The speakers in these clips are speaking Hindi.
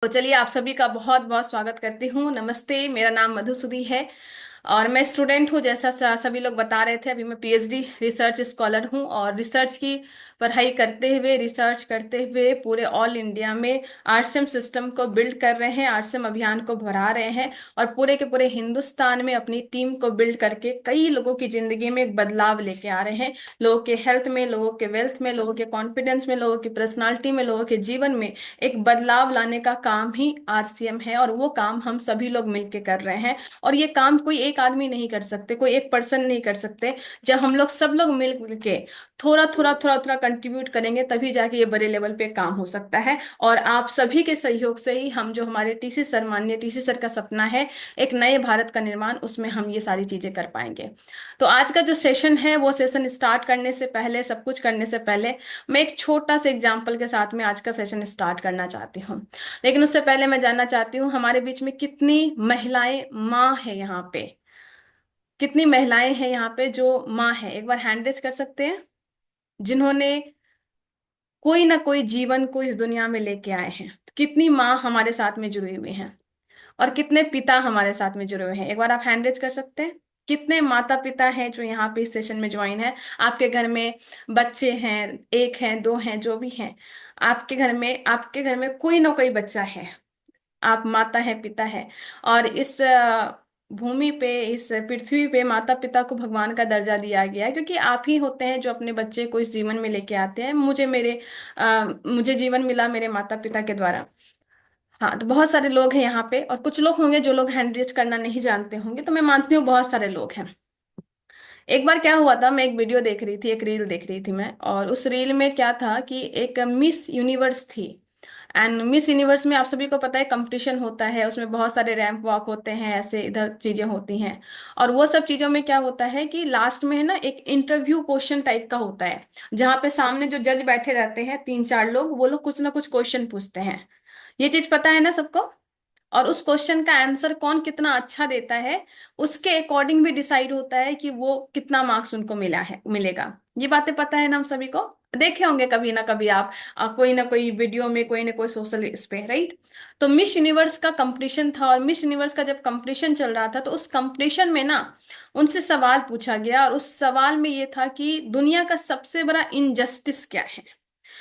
तो चलिए आप सभी का बहुत बहुत स्वागत करती हूँ। नमस्ते, मेरा नाम मधुसूदी है और मैं स्टूडेंट हूँ। जैसा सभी लोग बता रहे थे, अभी मैं पीएचडी रिसर्च स्कॉलर हूँ और रिसर्च की पढ़ाई करते हुए, रिसर्च करते हुए पूरे ऑल इंडिया में आरसीएम सिस्टम को बिल्ड कर रहे हैं, आरसीएम अभियान को बढ़ा रहे हैं और पूरे के पूरे हिंदुस्तान में अपनी टीम को बिल्ड करके कई लोगों की जिंदगी में एक बदलाव लेके आ रहे हैं। लोगों के हेल्थ में, लोगों के वेल्थ में, लोगों के कॉन्फिडेंस में, लोगों की पर्सनालिटी में, लोगों के जीवन में एक बदलाव लाने का काम ही आरसीएम है और वो काम हम सभी लोग मिलके कर रहे हैं। और ये काम कोई एक आदमी नहीं कर सकते, कोई एक पर्सन नहीं कर सकते। जब हम लोग सब लोग मिल के थोड़ा थोड़ा थोड़ा थोड़ा कंट्रीब्यूट करेंगे तभी जाके ये बड़े लेवल पे काम हो सकता है। और आप सभी के सहयोग से ही हम, जो हमारे टीसी सर, माननीय टीसी सर का सपना है एक नए भारत का निर्माण, उसमें हम ये सारी चीजें कर पाएंगे। तो आज का जो सेशन है, वो सेशन स्टार्ट करने से पहले, सब कुछ करने से पहले, मैं एक छोटा सा एग्जाम्पल के साथ में आज का सेशन स्टार्ट करना चाहती हूँ। लेकिन उससे पहले मैं जानना चाहती हूँ हमारे बीच में कितनी महिलाएं माँ है यहाँ पे। कितनी महिलाएं हैं यहाँ पे जो माँ है? एक बार हैंड रेज कर सकते हैं, जिन्होंने कोई ना कोई जीवन को इस दुनिया में लेके आए हैं। तो कितनी माँ हमारे साथ में जुड़ी हुई हैं और कितने पिता हमारे साथ में जुड़े हुए हैं? एक बार आप हैंड रेज कर सकते हैं। कितने माता पिता हैं जो यहाँ पे इस सेशन में ज्वाइन है? आपके घर में बच्चे हैं, एक हैं, दो हैं, जो भी हैं, आपके घर में कोई ना कोई बच्चा है। आप माता है, पिता है। और इस भूमि पे, इस पृथ्वी पे माता पिता को भगवान का दर्जा दिया गया है, क्योंकि आप ही होते हैं जो अपने बच्चे को इस जीवन में लेके आते हैं। मुझे जीवन मिला मेरे माता पिता के द्वारा। हाँ, तो बहुत सारे लोग हैं यहाँ पे और कुछ लोग होंगे जो लोग हैंड रेज करना नहीं जानते होंगे, तो मैं मानती हूँ बहुत सारे लोग हैं। एक बार क्या हुआ था, मैं एक वीडियो देख रही थी, एक रील देख रही थी मैं, और उस रील में क्या था कि एक मिस यूनिवर्स थी। एंड मिस यूनिवर्स में आप सभी को पता है कंपटीशन होता है, उसमें बहुत सारे रैंप वॉक होते हैं, ऐसे इधर चीजें होती हैं। और वो सब चीजों में क्या होता है कि लास्ट में है ना, एक इंटरव्यू क्वेश्चन टाइप का होता है, जहाँ पे सामने जो जज बैठे रहते हैं, तीन चार लोग, वो लोग कुछ ना कुछ क्वेश्चन पूछते हैं। ये चीज पता है ना सबको? और उस क्वेश्चन का आंसर कौन कितना अच्छा देता है, उसके अकॉर्डिंग भी डिसाइड होता है कि वो कितना मार्क्स उनको मिलेगा। ये बातें पता है ना हम सभी को? देखे होंगे कभी ना कभी आप, कोई ना कोई वीडियो में, कोई ना कोई सोशल इस पे, राइट? तो मिस यूनिवर्स का कंपटीशन था, और मिस यूनिवर्स का जब कंपटीशन चल रहा था, तो उस कंपटीशन में ना उनसे सवाल पूछा गया, और उस सवाल में ये था कि दुनिया का सबसे बड़ा इनजस्टिस क्या है।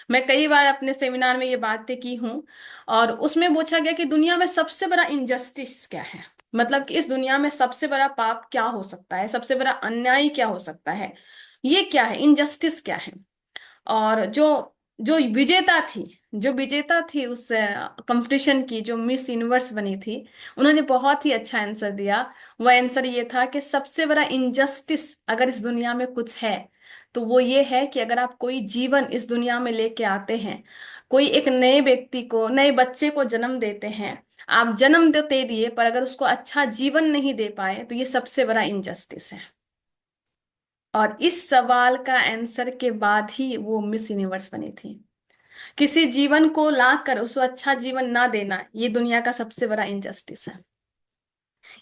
मैं कई बार अपने सेमिनार में ये बातें की हूँ, और उसमें पूछा गया कि दुनिया में सबसे बड़ा इनजस्टिस क्या है। मतलब कि इस दुनिया में सबसे बड़ा पाप क्या हो सकता है, सबसे बड़ा अन्याय क्या हो सकता है, ये क्या है, इनजस्टिस क्या है। और जो जो विजेता थी जो विजेता थी उस कंपटीशन की, जो मिस यूनिवर्स बनी थी, उन्होंने बहुत ही अच्छा आंसर दिया। वो आंसर ये था कि सबसे बड़ा इनजस्टिस अगर इस दुनिया में कुछ है, तो वो ये है कि अगर आप कोई जीवन इस दुनिया में लेके आते हैं, कोई एक नए व्यक्ति को, नए बच्चे को जन्म देते हैं, आप जन्म दे दिए, पर अगर उसको अच्छा जीवन नहीं दे पाए, तो ये सबसे बड़ा इनजस्टिस है। और इस सवाल का आंसर के बाद ही वो मिस यूनिवर्स बनी थी। किसी जीवन को लाकर उसको अच्छा जीवन ना देना, ये दुनिया का सबसे बड़ा इनजस्टिस है।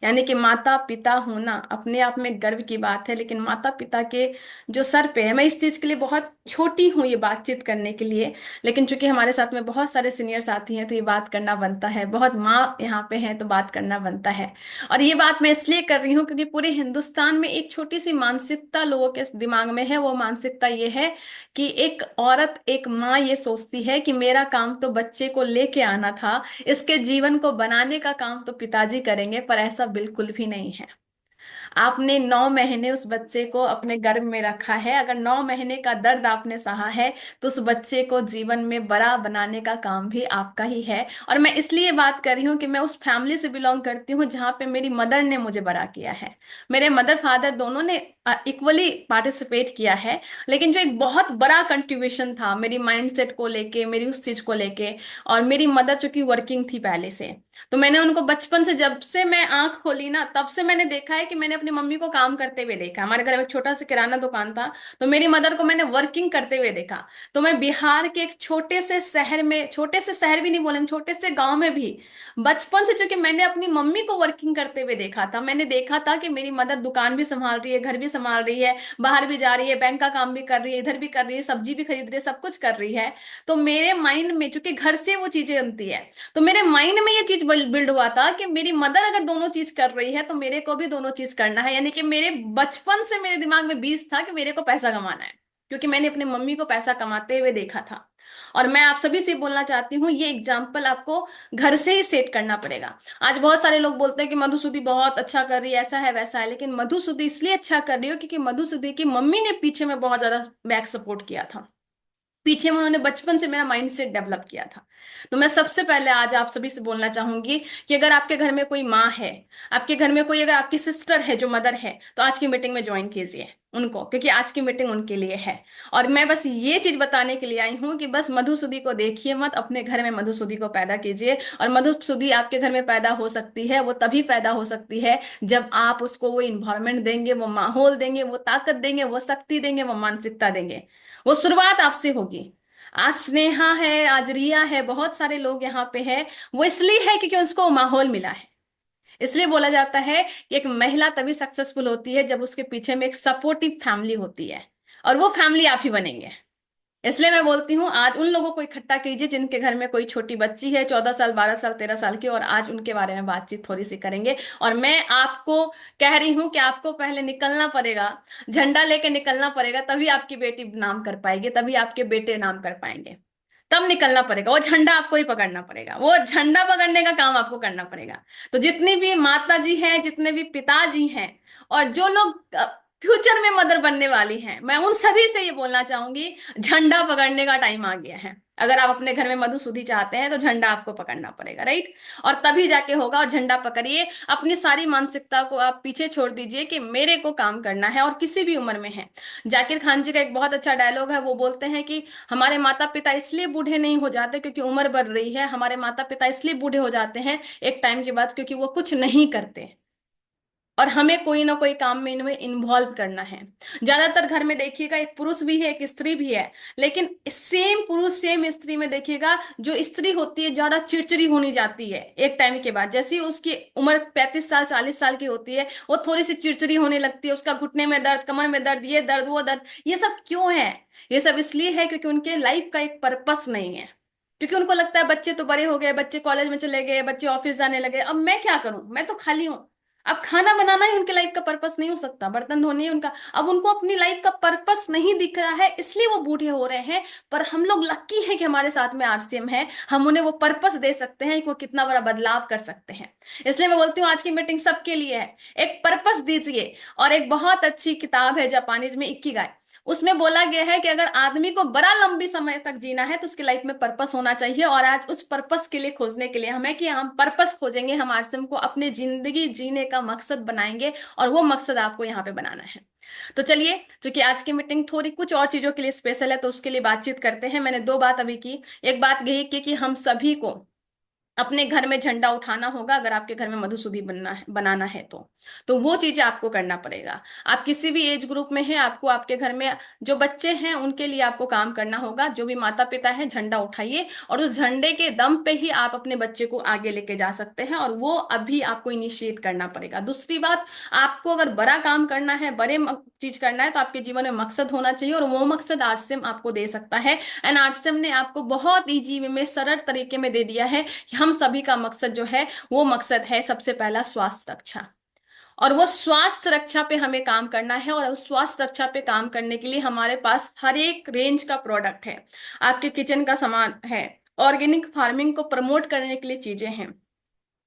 यानी कि माता पिता होना अपने आप में गर्व की बात है, लेकिन माता पिता के जो सर पे है, मैं इस चीज के लिए बहुत छोटी हूँ ये बातचीत करने के लिए, लेकिन चूंकि हमारे साथ में बहुत सारे सीनियर साथी हैं, तो ये बात करना बनता है, बहुत माँ यहाँ पे हैं तो बात करना बनता है। और ये बात मैं इसलिए कर रही हूँ क्योंकि पूरे हिंदुस्तान में एक छोटी सी मानसिकता लोगों के दिमाग में है। वो मानसिकता ये है कि एक औरत, एक माँ ये सोचती है कि मेरा काम तो बच्चे को लेके आना था, इसके जीवन को बनाने का काम तो पिताजी करेंगे, पर ऐसा बिल्कुल भी नहीं है। आपने 9 महीने उस बच्चे को अपने गर्भ में रखा है, अगर 9 महीने का दर्द आपने सहा है, तो उस बच्चे को जीवन में बड़ा बनाने का काम भी आपका ही है। और मैं इसलिए बात कर रही हूँ कि मैं उस फैमिली से बिलोंग करती हूँ जहाँ पे मेरी मदर ने मुझे बड़ा किया है। मेरे मदर फादर दोनों ने इक्वली पार्टिसिपेट किया है, लेकिन जो एक बहुत बड़ा कंट्रीब्यूशन था मेरी माइंडसेट को लेके, मेरी उस चीज को लेके, और मेरी मदर चूंकि वर्किंग थी पहले से, तो मैंने उनको बचपन से, जब से मैं आंख खोली ना, तब से मैंने देखा है कि मैंने अपनी मम्मी को काम करते हुए देखा। हमारे घर में एक छोटा सा किराना दुकान था, तो मेरी मदर को मैंने वर्किंग करते हुए देखा। तो मैं बिहार के एक छोटे से शहर में, छोटे से शहर भी नहीं बोलेंगे, छोटे से गांव में भी बचपन से चूंकि मैंने अपनी मम्मी को वर्किंग करते हुए देखा था, मैंने देखा था कि मेरी मदर दुकान भी संभाल रही है, घर भी संभाल रही है, बाहर भी जा रही है, बैंक का काम भी कर रही है, इधर भी कर रही है, सब्जी भी खरीद रही है, सब कुछ कर रही है। तो मेरे माइंड में, चूंकि घर से वो चीजें बनती है, तो मेरे माइंड में ये चीज बिल्ड हुआ था कि मेरी मदर अगर दोनों चीज कर रही है तो मेरे को भी दोनों चीज करना है। यानी कि मेरे बचपन से मेरे दिमाग में बीज था कि मेरे को पैसा कमाना है, क्योंकि मैंने अपनी मम्मी को पैसा कमाते हुए देखा था। और मैं आप सभी से बोलना चाहती हूँ, ये एग्जाम्पल आपको घर से ही सेट करना पड़ेगा। आज बहुत सारे लोग बोलते हैं कि मधुसूदी बहुत अच्छा कर रही है, ऐसा है वैसा है, लेकिन मधुसूदी इसलिए अच्छा कर रही हो क्योंकि मधुसूदी की मम्मी ने पीछे में बहुत ज्यादा बैक सपोर्ट किया था, पीछे में उन्होंने बचपन से मेरा माइंडसेट डेवलप किया था। तो मैं सबसे पहले आज आप सभी से बोलना चाहूंगी कि अगर आपके घर में कोई माँ है, आपके घर में कोई अगर आपकी सिस्टर है जो मदर है, तो आज की मीटिंग में ज्वाइन कीजिए उनको, क्योंकि आज की मीटिंग उनके लिए है। और मैं बस ये चीज बताने के लिए आई हूँ कि बस मधुसूदी को देखिए मत, अपने घर में मधुसूदी को पैदा कीजिए। और मधुसूदी आपके घर में पैदा हो सकती है, वो तभी पैदा हो सकती है जब आप उसको वो इन्वायरमेंट देंगे, वो माहौल देंगे, वो ताकत देंगे, वो शक्ति देंगे, वो मानसिकता देंगे। वो शुरुआत आपसे होगी। आज स्नेहा है, आज रिया है, बहुत सारे लोग यहाँ पे है, वो इसलिए है क्योंकि उसको माहौल मिला है। इसलिए बोला जाता है कि एक महिला तभी सक्सेसफुल होती है जब उसके पीछे में एक सपोर्टिव फैमिली होती है, और वो फैमिली आप ही बनेंगे। इसलिए मैं बोलती हूँ, आज उन लोगों को इकट्ठा कीजिए जिनके घर में कोई छोटी बच्ची है, 14 साल, 12 साल, 13 साल की, और आज उनके बारे में बातचीत थोड़ी सी करेंगे। और मैं आपको कह रही हूँ कि आपको पहले निकलना पड़ेगा, झंडा लेके निकलना पड़ेगा, तभी आपकी बेटी नाम कर पाएगी, तभी आपके बेटे नाम कर पाएंगे। तब निकलना पड़ेगा, वो झंडा आपको ही पकड़ना पड़ेगा, वो झंडा पकड़ने का काम आपको करना पड़ेगा। तो जितनी भी माता जी हैं, जितने भी पिताजी हैं, और जो लोग फ्यूचर में मदर बनने वाली हैं, मैं उन सभी से ये बोलना चाहूंगी, झंडा पकड़ने का टाइम आ गया है। अगर आप अपने घर में मधुसूदी चाहते हैं तो झंडा आपको पकड़ना पड़ेगा, राइट। और तभी जाके होगा। और झंडा पकड़िए, अपनी सारी मानसिकता को आप पीछे छोड़ दीजिए कि मेरे को काम करना है, और किसी भी उम्र में है। जाकिर खान जी का एक बहुत अच्छा डायलॉग है, वो बोलते हैं कि हमारे माता पिता इसलिए बूढ़े नहीं हो जाते क्योंकि उम्र बढ़ रही है, हमारे माता पिता इसलिए बूढ़े हो जाते हैं एक टाइम के बाद क्योंकि वो कुछ नहीं करते, और हमें कोई ना कोई काम में इनमें इन्वॉल्व करना है। ज्यादातर घर में देखिएगा एक पुरुष भी है, एक स्त्री भी है, लेकिन सेम पुरुष सेम स्त्री में देखिएगा, जो स्त्री होती है ज्यादा चिड़चिड़ी होनी जाती है एक टाइम के बाद। जैसे ही उसकी उम्र 35 साल, 40 साल की होती है, वो थोड़ी सी चिड़चिड़ी होने लगती है, उसका घुटने में दर्द, कमर में दर्द, ये दर्द, वो दर्द। ये सब क्यों है? ये सब इसलिए है क्योंकि उनके लाइफ का एक पर्पस नहीं है। क्योंकि उनको लगता है बच्चे तो बड़े हो गए, बच्चे कॉलेज में चले गए, बच्चे ऑफिस जाने लगे, अब मैं क्या करूं, मैं तो खाली हूं। अब खाना बनाना ही उनके लाइफ का पर्पस नहीं हो सकता, बर्तन धोने ही उनका। अब उनको अपनी लाइफ का पर्पस नहीं दिख रहा है, इसलिए वो बूढ़े हो रहे हैं। पर हम लोग लक्की हैं कि हमारे साथ में आरसीएम है, हम उन्हें वो पर्पस दे सकते हैं कि वो कितना बड़ा बदलाव कर सकते हैं। इसलिए मैं बोलती हूँ आज की मीटिंग सबके लिए है, एक पर्पस दीजिए। और एक बहुत अच्छी किताब है जापानीज में, इकिगाई, उसमें बोला गया है कि अगर आदमी को बड़ा लंबी समय तक जीना है तो उसकी लाइफ में पर्पस होना चाहिए। और आज उस पर्पस के लिए खोजने के लिए हमें, कि हम पर्पस खोजेंगे, हम आरसीएम को अपने जिंदगी जीने का मकसद बनाएंगे, और वो मकसद आपको यहाँ पे बनाना है। तो चलिए, क्योंकि आज की मीटिंग थोड़ी कुछ और चीजों के लिए स्पेशल है, तो उसके लिए बातचीत करते हैं। मैंने दो बात अभी की। एक बात यही की कि हम सभी को अपने घर में झंडा उठाना होगा। अगर आपके घर में मधुसूदी बनाना है तो वो चीजें आपको करना पड़ेगा। आप किसी भी एज ग्रुप में हैं, आपको आपके घर में जो बच्चे हैं उनके लिए आपको काम करना होगा। जो भी माता पिता है, झंडा उठाइए, और उस झंडे के दम पे ही आप अपने बच्चे को आगे लेके जा सकते हैं, और वो अभी आपको इनिशिएट करना पड़ेगा। दूसरी बात, आपको अगर बड़ा काम करना है, बड़े चीज करना है, तो आपके जीवन में मकसद होना चाहिए, और वो मकसद आरसीएम आपको दे सकता है। एंड आरसीएम ने आपको बहुत इजी वे में, सरल तरीके में दे दिया है कि हम सभी का मकसद जो है, वो मकसद है सबसे पहला स्वास्थ्य रक्षा। और वो स्वास्थ्य रक्षा पे हमें काम करना है, और उस स्वास्थ्य रक्षा पे काम करने के लिए हमारे पास हर एक रेंज का प्रोडक्ट है। आपके किचन का सामान है, ऑर्गेनिक फार्मिंग को प्रमोट करने के लिए चीजें हैं,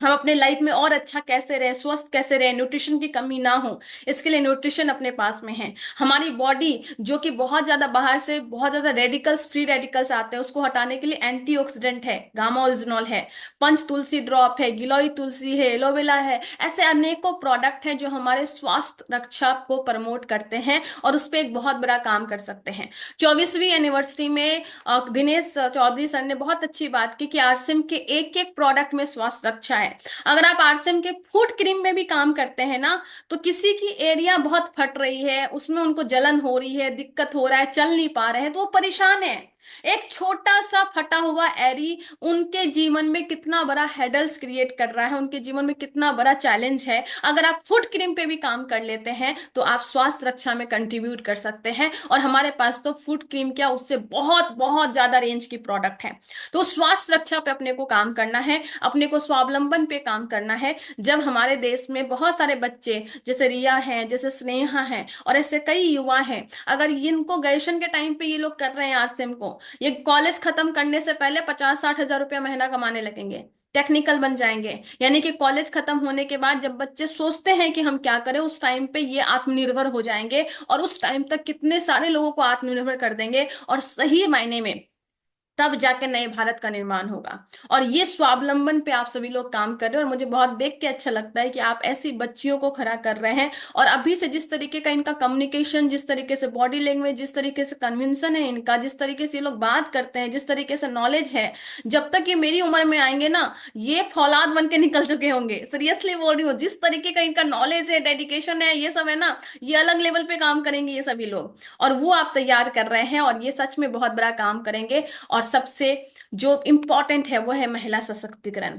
हम अपने लाइफ में और अच्छा कैसे रहे, स्वस्थ कैसे रहे, न्यूट्रिशन की कमी ना हो, इसके लिए न्यूट्रिशन अपने पास में है। हमारी बॉडी जो कि बहुत ज्यादा बाहर से बहुत ज्यादा रेडिकल्स, फ्री रेडिकल्स आते हैं, उसको हटाने के लिए एंटीऑक्सीडेंट है, गामा ओरिजिनॉल है, पंच तुलसी ड्रॉप है, गिलोय तुलसी है, एलोवेरा है। ऐसे अनेकों प्रोडक्ट हैं जो हमारे स्वास्थ्य रक्षा को प्रमोट करते हैं, और उस पर एक बहुत बड़ा काम कर सकते हैं। 24वीं एनिवर्सरी में दिनेश चौधरी सर ने बहुत अच्छी बात की कि आरसीएम के एक एक प्रोडक्ट में स्वास्थ्य रक्षा है। है। अगर आप आरसीएम के फूट क्रीम में भी काम करते हैं ना, तो किसी की एरिया बहुत फट रही है, उसमें उनको जलन हो रही है, दिक्कत हो रहा है, चल नहीं पा रहे हैं, तो वो परेशान है। एक छोटा सा फटा हुआ एरी उनके जीवन में कितना बड़ा हेडल्स क्रिएट कर रहा है, उनके जीवन में कितना बड़ा चैलेंज है। अगर आप फुट क्रीम पे भी काम कर लेते हैं तो आप स्वास्थ्य रक्षा में कंट्रीब्यूट कर सकते हैं। और हमारे पास तो फुट क्रीम क्या, उससे बहुत बहुत ज्यादा रेंज की प्रोडक्ट है। तो स्वास्थ्य रक्षा पे अपने को काम करना है, अपने को स्वावलंबन पे काम करना है। जब हमारे देश में बहुत सारे बच्चे जैसे रिया हैं, जैसे स्नेहा हैं, और ऐसे कई युवा हैं, अगर इनको ग्रेजुएशन के टाइम पे ये लोग कर रहे हैं आरसीएम को, ये कॉलेज खत्म करने से पहले 50-60 हजार रुपया महीना कमाने लगेंगे, टेक्निकल बन जाएंगे। यानी कि कॉलेज खत्म होने के बाद जब बच्चे सोचते हैं कि हम क्या करें, उस टाइम पे ये आत्मनिर्भर हो जाएंगे, और उस टाइम तक कितने सारे लोगों को आत्मनिर्भर कर देंगे, और सही मायने में तब जाके नए भारत का निर्माण होगा। और ये स्वावलंबन पे आप सभी लोग काम कर रहे हैं, और मुझे बहुत देख के अच्छा लगता है कि आप ऐसी बच्चियों को खड़ा कर रहे हैं। और अभी से जिस तरीके का इनका कम्युनिकेशन, जिस तरीके से बॉडी लैंग्वेज, जिस तरीके से कन्विंसन है इनका, जिस तरीके से ये लोग बात करते हैं, जिस तरीके से नॉलेज है, जब तक ये मेरी उम्र में आएंगे ना, ये फौलाद बन के निकल चुके होंगे। सीरियसली बोल रही हूँ, जिस तरीके का इनका नॉलेज है, डेडिकेशन है, ये सब है ना, ये अलग लेवल पे काम करेंगे ये सभी लोग। और वो आप तैयार कर रहे हैं, और ये सच में बहुत बड़ा काम करेंगे। और सबसे जो इम्पोर्टेंट है वो है महिला सशक्तिकरण।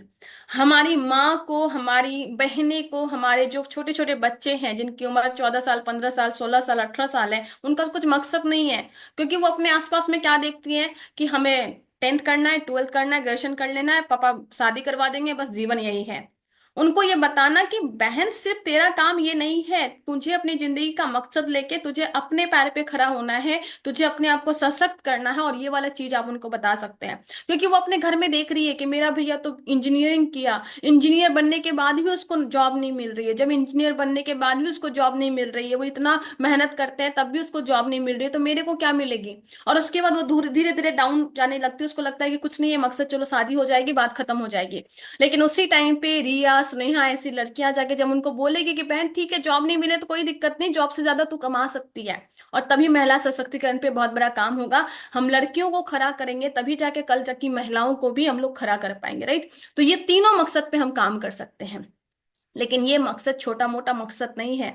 हमारी माँ को, हमारी बहनें को, हमारे जो छोटे छोटे बच्चे हैं जिनकी उम्र 14 साल, 15 साल, 16 साल, 18 साल है, उनका कुछ मकसद नहीं है। क्योंकि वो अपने आसपास में क्या देखती हैं कि हमें 10th करना है, 12th करना है, ग्रेजुएशन कर लेना है, पापा शादी करवा देंगे, बस जीवन यही है। उनको ये बताना कि बहन, सिर्फ तेरा काम ये नहीं है, तुझे अपनी जिंदगी का मकसद लेके तुझे अपने पैर पे खड़ा होना है, तुझे अपने आप को सशक्त करना है। और ये वाला चीज आप उनको बता सकते हैं, क्योंकि वो अपने घर में देख रही है कि मेरा भैया तो इंजीनियरिंग किया, इंजीनियर बनने के बाद भी उसको जॉब नहीं मिल रही है। जब इंजीनियर बनने के बाद भी उसको जॉब नहीं मिल रही है, वो इतना मेहनत करते हैं तब भी उसको जॉब नहीं मिल रही है, तो मेरे को क्या मिलेगी। और उसके बाद वो धीरे धीरे डाउन जाने लगती है, उसको लगता है कि कुछ नहीं है मकसद, चलो शादी हो जाएगी, बात खत्म हो जाएगी। लेकिन उसी टाइम पे रिया, स्नेहा ऐसी लड़कियां जाके जब उनको बोलेगी कि बहन ठीक है, जॉब नहीं मिले तो कोई दिक्कत नहीं, जॉब से ज्यादा तू कमा सकती है, और तभी महिला सशक्तिकरण पे बहुत बड़ा काम होगा। हम लड़कियों को खड़ा करेंगे तभी जाके कल तक की महिलाओं को भी हम लोग खड़ा कर पाएंगे, राइट। तो ये तीनों मकसद पे हम काम कर सकते हैं। लेकिन ये मकसद छोटा मोटा मकसद नहीं है।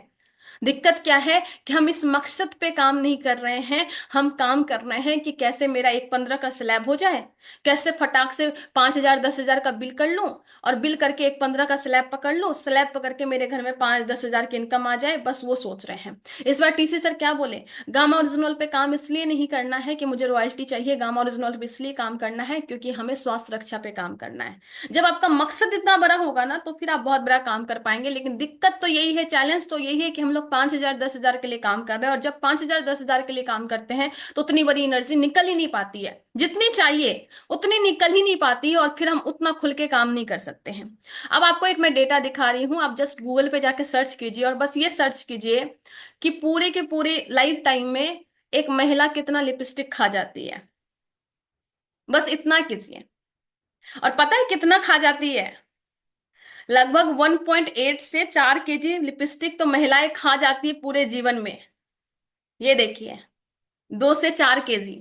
दिक्कत क्या है कि हम इस मकसद पे काम नहीं कर रहे हैं। हम काम कर रहे हैं कि कैसे मेरा एक 15 का स्लैब हो जाए, कैसे फटाक से 5,000 10,000 का बिल कर लूं, और बिल करके एक 15 का स्लैब पकड़ लूं, स्लैब पकड़ के मेरे घर में 5-10 हजार की इनकम आ जाए, बस वो सोच रहे हैं। इस बार टीसी सर क्या बोले, गामा ओरिजिनल पे काम इसलिए नहीं करना है कि मुझे रॉयल्टी चाहिए, गामा ओरिजिनल पे इसलिए काम करना है क्योंकि हमें स्वास्थ्य रक्षा पे काम करना है। जब आपका मकसद इतना बड़ा होगा ना, तो फिर आप बहुत बड़ा काम कर पाएंगे। लेकिन दिक्कत तो यही है, चैलेंज तो यही है कि हम लोग 5,000 10,000 के लिए काम कर रहे हैं, और जब 5,000 10,000 के लिए काम करते हैं तो उतनी बड़ी एनर्जी निकल ही नहीं पाती है, जितनी चाहिए उतनी निकल ही नहीं पाती, और फिर हम उतना खुल के काम नहीं कर सकते हैं। अब आपको एक मैं डेटा दिखा रही हूं, आप जस्ट गूगल पे जाके सर्च कीजिए, और बस ये सर्च कीजिए कि पूरे के पूरे लाइफ टाइम में एक महिला कितना लिपस्टिक खा जाती है। बस इतना कीजिए, और पता है कितना खा जाती है? लगभग 1.8 से 4 केजी लिपस्टिक तो महिलाएं खा जाती है पूरे जीवन में। ये देखिए, 2 से 4 केजी,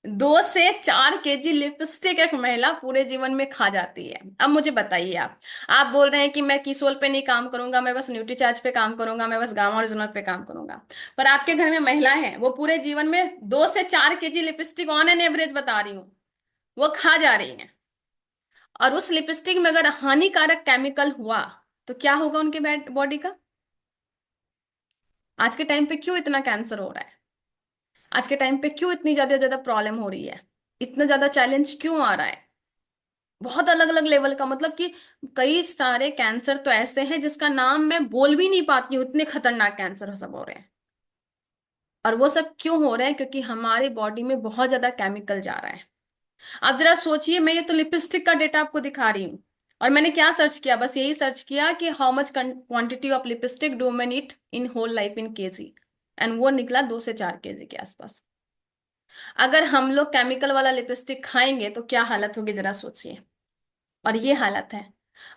2 से 4 केजी लिपस्टिक एक महिला पूरे जीवन में खा जाती है। अब मुझे बताइए, आप बोल रहे हैं कि मैं किसोल पे नहीं काम करूंगा, मैं बस न्यूट्री चार्ज पे काम करूंगा, मैं बस गामा ओरिजिनल पे काम करूंगा। पर आपके घर में महिला है, वो पूरे जीवन में 2 से 4 KG lipstick on an average बता रही हूँ, वो खा जा रही है। और उस लिपस्टिक में अगर हानिकारक केमिकल हुआ तो क्या होगा उनके बॉडी का? आज के टाइम पे क्यों इतना कैंसर हो रहा है? आज के टाइम पे क्यों इतनी ज्यादा ज्यादा प्रॉब्लम हो रही है? इतना ज्यादा चैलेंज क्यों आ रहा है? बहुत अलग अलग लेवल का, मतलब कि कई सारे कैंसर तो ऐसे हैं जिसका नाम मैं बोल भी नहीं पाती हूँ, इतने खतरनाक कैंसर सब हो रहे हैं। और वो सब क्यों हो रहे हैं? क्योंकि हमारी बॉडी में बहुत ज्यादा केमिकल जा रहा है। आप जरा सोचिए, मैं ये तो लिपस्टिक का डेटा आपको दिखा रही हूँ, और मैंने क्या सर्च किया, बस यही सर्च किया कि how much quantity of lipstick do man eat in whole life in KG, and वो निकला 2 से 4 केजी के आसपास। अगर हम लोग केमिकल वाला लिपस्टिक खाएंगे तो क्या हालत होगी, जरा सोचिए। और ये हालत है।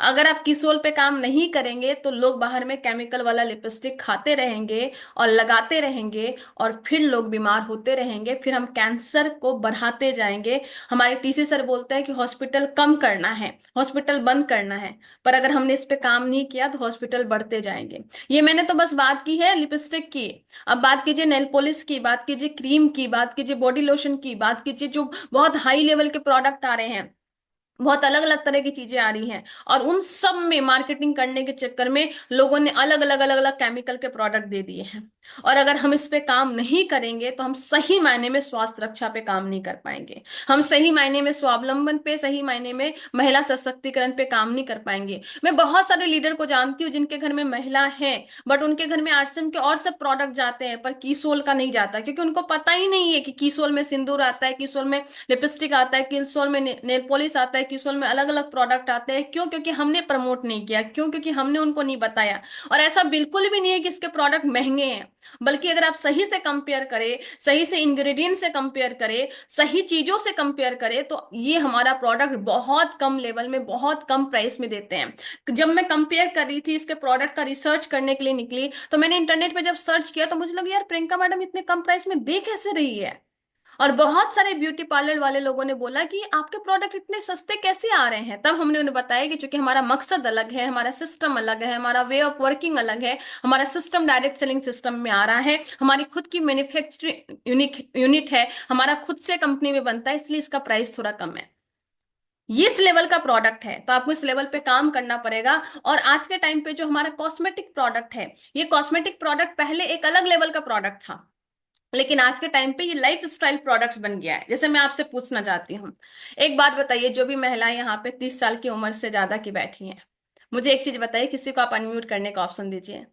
अगर आप किसोल पे काम नहीं करेंगे तो लोग बाहर में केमिकल वाला लिपस्टिक खाते रहेंगे और लगाते रहेंगे, और फिर लोग बीमार होते रहेंगे, फिर हम कैंसर को बढ़ाते जाएंगे। हमारे टीसी सर बोलते हैं कि हॉस्पिटल कम करना है, हॉस्पिटल बंद करना है, पर अगर हमने इस पे काम नहीं किया तो हॉस्पिटल बढ़ते जाएंगे। ये मैंने तो बस बात की है लिपस्टिक की। अब बात कीजिए नेल पॉलिश की, बात कीजिए क्रीम की, बात कीजिए बॉडी लोशन की, बात कीजिए जो बहुत हाई लेवल के प्रोडक्ट आ रहे हैं, बहुत अलग अलग तरह की चीजें आ रही हैं, और उन सब में मार्केटिंग करने के चक्कर में लोगों ने अलग अलग केमिकल के प्रोडक्ट दे दिए हैं। और अगर हम इस पे काम नहीं करेंगे तो हम सही मायने में स्वास्थ्य रक्षा पे काम नहीं कर पाएंगे। हम सही मायने में स्वावलंबन पे, सही मायने में महिला सशक्तिकरण पे काम नहीं कर पाएंगे। मैं बहुत सारे लीडर को जानती हूँ जिनके घर में महिला है, बट उनके घर में आरसीएम के और सब प्रोडक्ट जाते हैं पर कीसोल का नहीं जाता, क्योंकि उनको पता ही नहीं है कि कीसोल में सिंदूर आता है, कीसोल में लिपस्टिक आता है, किसोल में नेल पॉलिश आता है, किसोल में अलग अलग प्रोडक्ट आते हैं। क्यों? क्योंकि हमने प्रमोट नहीं किया। क्यों? क्योंकि हमने उनको नहीं बताया। और ऐसा बिल्कुल भी नहीं है कि इसके प्रोडक्ट महंगे हैं, बल्कि अगर आप सही से कंपेयर करें, सही से इंग्रेडिएंट से कंपेयर करें, सही चीजों से कंपेयर करें, तो ये हमारा प्रोडक्ट बहुत कम लेवल में, बहुत कम प्राइस में देते हैं। जब मैं कंपेयर कर रही थी, इसके प्रोडक्ट का रिसर्च करने के लिए निकली, तो मैंने इंटरनेट पे जब सर्च किया तो मुझे लगा यार प्रियंका मैडम इतने कम प्राइस में दे कैसे रही है। और बहुत सारे ब्यूटी पार्लर वाले लोगों ने बोला कि आपके प्रोडक्ट इतने सस्ते कैसे आ रहे हैं। तब हमने उन्हें बताया कि चूंकि हमारा मकसद अलग है, हमारा सिस्टम अलग है, हमारा वे ऑफ वर्किंग अलग है, हमारा सिस्टम डायरेक्ट सेलिंग सिस्टम में आ रहा है, हमारी खुद की मैन्युफैक्चरिंग यूनिक यूनिट है, हमारा खुद से कंपनी में बनता है, इसलिए इसका प्राइस थोड़ा कम है। ये इस लेवल का प्रोडक्ट है तो आपको इस लेवल पे काम करना पड़ेगा। और आज के टाइम पे जो हमारा कॉस्मेटिक प्रोडक्ट है, ये कॉस्मेटिक प्रोडक्ट पहले एक अलग लेवल का प्रोडक्ट था, लेकिन आज के टाइम पे ये लाइफ स्टाइल प्रोडक्ट्स बन गया है। जैसे मैं आपसे पूछना चाहती हूँ, एक बात बताइए, जो भी महिलाएं यहाँ पे 30 साल की उम्र से ज्यादा की बैठी हैं, मुझे एक चीज बताइए, किसी को आप अनम्यूट करने का ऑप्शन दीजिए।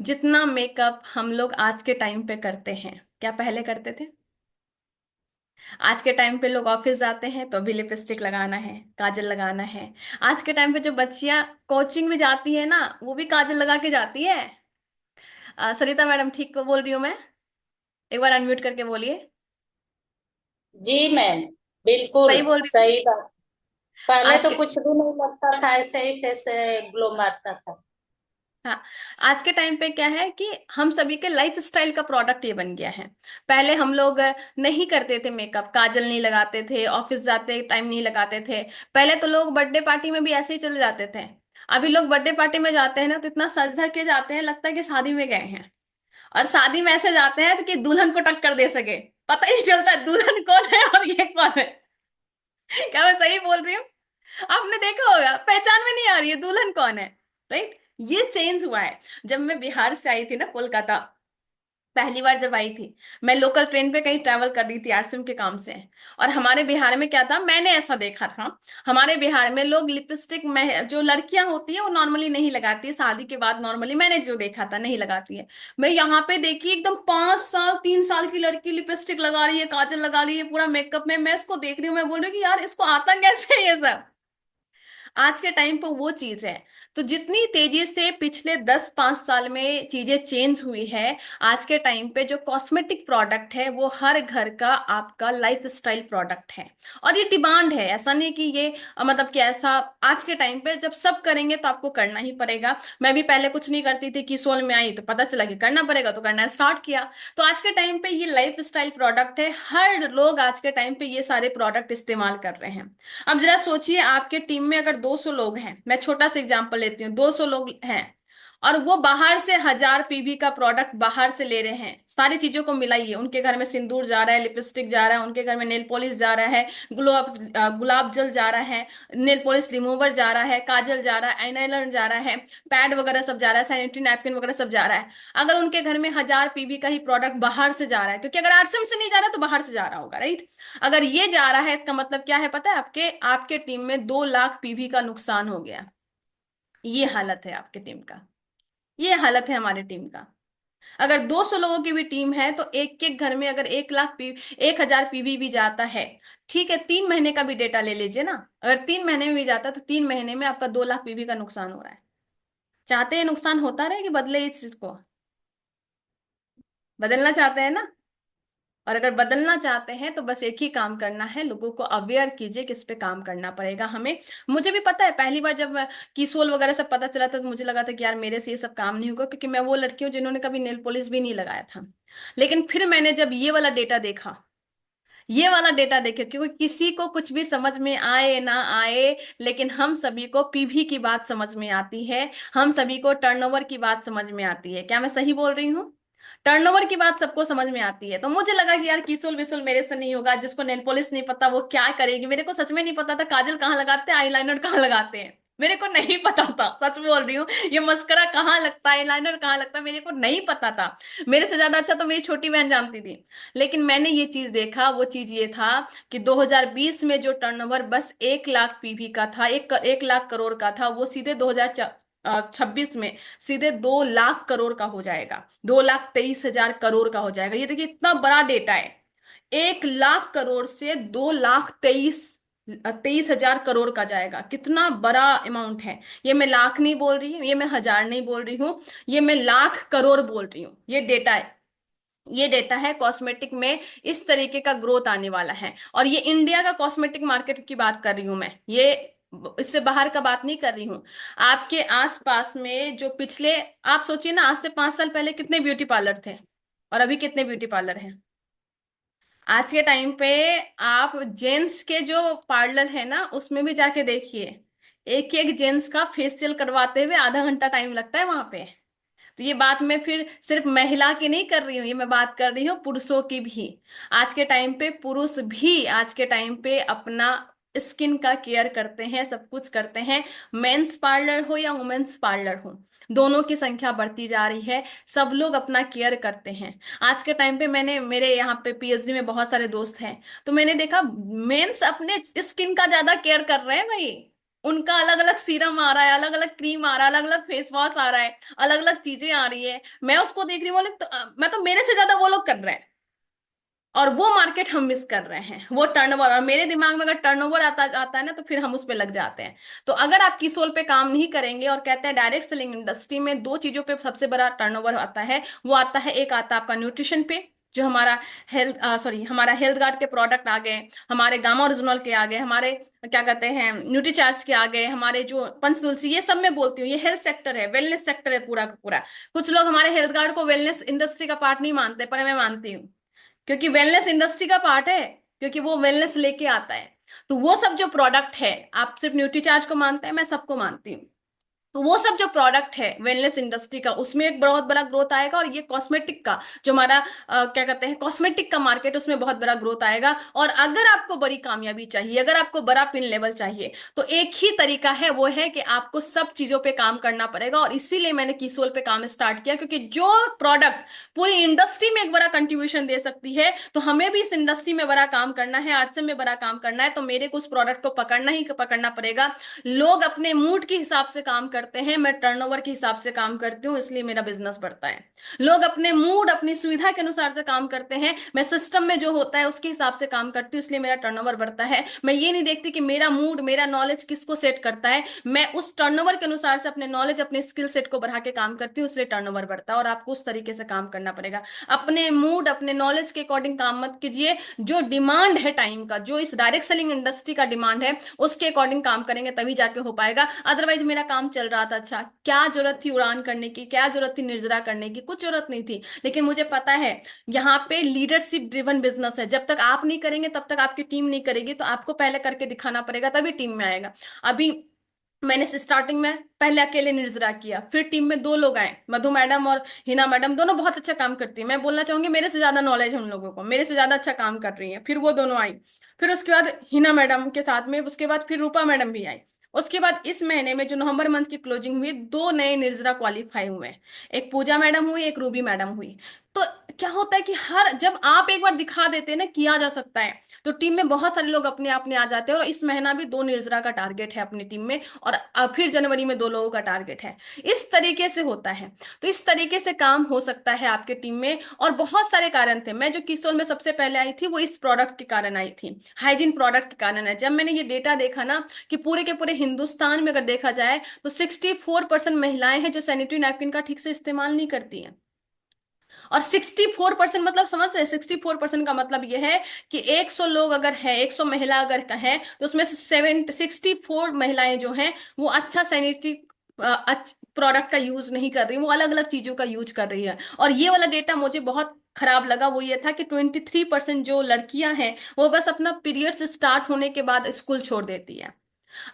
जितना मेकअप हम लोग आज के टाइम पे करते हैं, क्या पहले करते थे? आज के टाइम पे लोग ऑफिस जाते हैं तो भी लिपस्टिक लगाना है, काजल लगाना है। आज के टाइम पे जो बच्चियां कोचिंग में जाती है ना, वो भी काजल लगा के जाती है। सरिता मैडम ठीक को बोल रही हूँ मैं? एक बार अनम्यूट करके बोलिए। जी मैम, बिल्कुल सही बोल रही हूँ? सही बात। पहले आज तो के कुछ भी नहीं लगता था, ऐसे ही फेस ग्लो मारता था। हाँ, आज के टाइम पे क्या है कि हम सभी के लाइफ स्टाइल का प्रोडक्ट ये बन गया है। पहले हम लोग नहीं करते थे मेकअप, काजल नहीं लगाते थे, ऑफिस जाते टाइम नहीं लगाते थे। पहले तो लोग बर्थडे पार्टी में भी ऐसे ही चले जाते थे। अभी लोग बर्थडे पार्टी में जाते हैं ना तो इतना सज धज के जाते हैं, लगता है कि शादी में गए हैं। और शादी में ऐसे जाते हैं कि दुल्हन को टक्कर दे सके, पता ही नहीं चलता दुल्हन कौन है और ये कौन है। क्या मैं सही बोल रही हूँ? आपने देखा होगा, पहचान में नहीं आ रही है दुल्हन कौन है। राइट? ये चेंज हुआ है। जब मैं बिहार से आई थी ना कोलकाता, पहली बार जब आई थी, मैं लोकल ट्रेन पे कहीं ट्रैवल कर रही थी आरसीएम के काम से। और हमारे बिहार में क्या था, मैंने ऐसा देखा था, हमारे बिहार में लोग लिपस्टिक में, जो लड़कियां होती है वो नॉर्मली नहीं लगाती है, शादी के बाद नॉर्मली मैंने जो देखा था नहीं लगाती है। मैं यहाँ पे देखी एकदम 5 साल 3 साल की लड़की लिपस्टिक लगा रही है, काजल लगा रही है, पूरा मेकअप में, मैं इसको देख रही हूँ, मैं बोल रही हूँ कि यार इसको आता कैसे है ये सब। आज के टाइम पर वो चीज है। तो जितनी तेजी से पिछले 10-5 साल में चीजें चेंज हुई है, आज के टाइम पे जो कॉस्मेटिक प्रोडक्ट है वो हर घर का आपका लाइफ स्टाइल प्रोडक्ट है। और ये डिमांड है, ऐसा नहीं कि ये मतलब कि ऐसा, आज के टाइम पे जब सब करेंगे तो आपको करना ही पड़ेगा। मैं भी पहले कुछ नहीं करती थी, किसोल में आई तो पता चला कि करना पड़ेगा तो करना स्टार्ट किया। तो आज के टाइम पे ये लाइफ स्टाइल प्रोडक्ट है, हर लोग आज के टाइम पे ये सारे प्रोडक्ट इस्तेमाल कर रहे हैं। अब जरा सोचिए, आपके टीम में अगर 200 लोग हैं, मैं छोटा सा एग्जांपल लेती हूँ, 200 लोग हैं, और वो बाहर से 1000 पीवी का प्रोडक्ट बाहर से ले रहे हैं, सारी चीजों को मिलाइए, उनके घर में सिंदूर जा रहा है, लिपस्टिक जा रहा है, उनके घर में नेल पॉलिश जा रहा है, गुलाब गुलाब जल जा रहा है, नेल पॉलिश रिमूवर जा रहा है, काजल जा रहा है, आईलाइनर जा रहा है, पैड वगैरह सब जा रहा है, सैनिटरी नैपकिन वगैरह सब जा रहा है। अगर उनके घर में 1000 पीवी का ही प्रोडक्ट बाहर से जा रहा है, क्योंकि अगर आरसीएम से नहीं जा रहा तो बाहर से जा रहा होगा, राइट? अगर ये जा रहा है, इसका मतलब क्या है पता है? आपके आपके टीम में 2 लाख पीवी का नुकसान हो गया। ये हालत है आपके टीम का, ये हालत है हमारी टीम का। अगर 200 लोगों की भी टीम है तो एक एक घर में अगर 1 लाख पीवी, 1000 पीवी भी जाता है, ठीक है, 3 महीने का भी डेटा ले लीजिए ना, अगर 3 महीने में भी जाता है तो 3 महीने में आपका 2 लाख पीवी का नुकसान हो रहा है। चाहते हैं नुकसान होता रहे कि बदले इस चीज को? बदलना चाहते हैं ना? और अगर बदलना चाहते हैं तो बस एक ही काम करना है, लोगों को अवेयर कीजिए कि इस पे काम करना पड़ेगा हमें। मुझे भी पता है, पहली बार जब कीसोल वगैरह सब पता चला था तो मुझे लगा था कि यार मेरे से ये सब काम नहीं होगा, क्योंकि मैं वो लड़की हूँ जिन्होंने कभी नेल पॉलिश भी नहीं लगाया था। लेकिन फिर मैंने जब ये वाला डेटा देखा, ये वाला डेटा देखिए, क्योंकि किसी को कुछ भी समझ में आए ना आए, लेकिन हम सभी को पीवी की बात समझ में आती है, हम सभी को टर्नओवर की बात समझ में आती है। क्या मैं सही बोल रही हूँ? टर्नओवर की बात सबको समझ में आती है। तो मुझे लगा कि यार किसुल विसुल मेरे से नहीं होगा, जिसको नेल पॉलिश नहीं पता वो क्या करेगी। मेरे को सच में नहीं पता था काजल कहाँ लगाते हैं, आईलाइनर कहाँ लगाते हैं, मेरे को नहीं पता था, सच बोल रही हूँ। ये मस्करा कहाँ लगता है, आईलाइनर कहाँ लगता है, मेरे को नहीं पता था। मेरे से ज्यादा अच्छा तो मेरी छोटी बहन जानती थी। लेकिन मैंने ये चीज देखा, वो चीज ये था कि 2020 में जो टर्नओवर बस 1 लाख पीवी का था, 1 लाख करोड़ का था, वो सीधे 2026 में सीधे 2 लाख करोड़ का हो जाएगा, 2,23,000 करोड़ का हो जाएगा। ये देखिए इतना बड़ा डेटा है। 1 लाख करोड़ से 2,23,000 करोड़ का जाएगा, कितना बड़ा अमाउंट है। ये मैं लाख नहीं बोल रही हूँ, ये मैं हजार नहीं बोल रही हूँ, ये मैं लाख करोड़ बोल रही हूँ। ये डेटा है, ये डेटा है कॉस्मेटिक में। इस तरीके का ग्रोथ आने वाला है। और ये इंडिया का कॉस्मेटिक मार्केट की बात कर रही हूं मैं, ये इससे बाहर का बात नहीं कर रही हूं। आपके आसपास में जो पिछले, आप सोचिए ना, आज से 5 साल पहले कितने ब्यूटी पार्लर थे और अभी कितने ब्यूटी पार्लर हैं। आज के टाइम पे आप जेंट्स के जो पार्लर है ना उसमें भी जाके देखिए, एक एक जेंट्स का फेशियल करवाते हुए आधा घंटा टाइम लगता है वहां पे। तो ये बात मैं फिर सिर्फ महिला की नहीं कर रही हूँ, ये मैं बात कर रही हूँ पुरुषों की भी। आज के टाइम पे पुरुष भी आज के टाइम पे अपना स्किन का केयर करते हैं, सब कुछ करते हैं। मेंस पार्लर हो या वुमेन्स पार्लर हो, दोनों की संख्या बढ़ती जा रही है। सब लोग अपना केयर करते हैं। आज के टाइम पे मैंने, मेरे यहाँ पे पीएचडी में बहुत सारे दोस्त हैं, तो मैंने देखा मेंस अपने स्किन का ज्यादा केयर कर रहे हैं भाई। उनका अलग अलग सीरम आ रहा है, अलग अलग क्रीम आ रहा है, अलग अलग फेस वॉश आ रहा है, अलग अलग चीजें आ रही है। मैं उसको देख रही हूँ, बोले तो, मैं तो मेरे से ज्यादा वो लोग कर रहे हैं। और वो मार्केट हम मिस कर रहे हैं, वो टर्नओवर। और मेरे दिमाग में अगर टर्नओवर आता आता है ना तो फिर हम उस पे लग जाते हैं। तो अगर आप किसोल पे काम नहीं करेंगे, और कहते हैं डायरेक्ट सेलिंग इंडस्ट्री में दो चीजों पे सबसे बड़ा टर्नओवर आता है, वो आता है, एक आता है आपका न्यूट्रिशन पे, जो हमारा हेल्थ, सॉरी, हमारा हेल्थ गार्ड के प्रोडक्ट आ गए, हमारे गामा ओरिजिनल के आ गए, हमारे क्या कहते हैं न्यूट्रीचार्ज के आ गए, हमारे जो पंचतुलसी, ये सब मैं बोलती हूँ ये हेल्थ सेक्टर है, वेलनेस सेक्टर है पूरा का पूरा। कुछ लोग हमारे हेल्थ गार्ड को वेलनेस इंडस्ट्री का पार्ट नहीं मानते, पर मैं मानती हूँ, क्योंकि वेलनेस इंडस्ट्री का पार्ट है, क्योंकि वो वेलनेस लेके आता है। तो वो सब जो प्रोडक्ट है, आप सिर्फ न्यूट्रीचार्ज को मानते हैं, मैं सबको मानती हूँ। तो वो सब जो प्रोडक्ट है वेलनेस इंडस्ट्री का, उसमें एक बहुत बड़ा ग्रोथ आएगा। और ये कॉस्मेटिक का जो हमारा क्या कहते हैं कॉस्मेटिक का मार्केट, उसमें बहुत बड़ा ग्रोथ आएगा। और अगर आपको बड़ी कामयाबी चाहिए, अगर आपको बड़ा पिन लेवल चाहिए, तो एक ही तरीका है, वो है कि आपको सब चीजों पे काम करना पड़ेगा। और इसीलिए मैंने कीसोल पे काम स्टार्ट किया, क्योंकि जो प्रोडक्ट पूरी इंडस्ट्री में एक बड़ा कंट्रीब्यूशन दे सकती है, तो हमें भी इस इंडस्ट्री में बड़ा काम करना है, आरसीएम में बड़ा काम करना है, तो मेरे को उस प्रोडक्ट को पकड़ना ही पकड़ना पड़ेगा। लोग अपने मूड के हिसाब से काम करते हैं, मैं टर्नओवर के हिसाब से काम करती हूँ, इसलिए मेरा बिजनेस बढ़ता है। लोग अपने मूड, अपनी सुविधा के अनुसार से काम करते हैं, मैं सिस्टम में जो होता है उसके हिसाब से काम करती हूँ, इसलिए मेरा टर्नओवर बढ़ता है। मैं ये नहीं देखती कि मेरा मूड, मेरा नॉलेज किसको सेट करता है, मैं उस टर्नओवर के अनुसार से अपने नॉलेज, अपने स्किल सेट को बढ़ा के काम करती हूँ, इसलिए टर्नओवर बढ़ता है। और आपको उस तरीके से काम करना पड़ेगा, अपने मूड, अपने नॉलेज के अकॉर्डिंग काम मत कीजिए। जो डिमांड है टाइम का, जो इस डायरेक्ट सेलिंग इंडस्ट्री का डिमांड है, उसके अकॉर्डिंग काम करेंगे तभी जाके हो पाएगा। अदरवाइज मेरा काम चल रहा था, अच्छा क्या जरूरत थी उड़ान करने की, क्या जरूरत थी निर्जरा करने की, कुछ जरूरत नहीं थी। लेकिन मुझे पता है यहाँ पे लीडरशिप ड्रिवन बिजनेस है, जब तक आप नहीं करेंगे तब तक आपकी टीम नहीं करेगी, तो आपको पहले करके दिखाना पड़ेगा, तभी टीम में आएगा। अभी मैंने स्टार्टिंग में पहले अकेले निर्जरा किया, फिर टीम में दो लोग आए, मधु मैडम और हिना मैडम, दोनों बहुत अच्छा काम करती है। मैं बोलना चाहूंगी मेरे से ज्यादा नॉलेज है उन लोगों को, मेरे से ज्यादा अच्छा काम कर रही हैं। फिर वो दोनों आई, फिर उसके बाद हिना मैडम के साथ में, उसके बाद फिर रूपा मैडम भी आई। उसके बाद इस महीने में जो नवंबर मंथ की क्लोजिंग हुई, दो नए निर्जरा क्वालिफाई हुए हैं, एक पूजा मैडम हुई, एक रूबी मैडम हुई। तो क्या होता है कि हर, जब आप एक बार दिखा देते हैं ना किया जा सकता है, तो टीम में बहुत सारे लोग अपने आप में आ जाते हैं। और इस महीना भी दो निर्जरा का टारगेट है अपनी टीम में, और फिर जनवरी में दो लोगों का टारगेट है। इस तरीके से होता है। तो इस तरीके से काम हो सकता है आपके टीम में। और बहुत सारे कारण थे, मैं जो किसोल में सबसे पहले आई थी वो इस प्रोडक्ट के कारण आई थी, हाइजीन प्रोडक्ट के कारण है। जब मैंने ये डेटा देखा ना कि पूरे के पूरे हिंदुस्तान में अगर देखा जाए तो 64% महिलाएं हैं जो सैनिटरी नैपकिन का ठीक से इस्तेमाल नहीं करती हैं। और 64% मतलब समझ रहे, 64% का मतलब यह है कि 100 लोग अगर है, 100 महिला अगर है, तो उसमें से 64 महिलाएं जो हैं वो अच्छा सैनिटरी प्रोडक्ट का यूज नहीं कर रही, वो अलग अलग चीजों का यूज कर रही है। और ये वाला डेटा मुझे बहुत खराब लगा, वो ये था कि 23% जो लड़कियां हैं वो बस अपना पीरियड्स स्टार्ट होने के बाद स्कूल छोड़ देती है।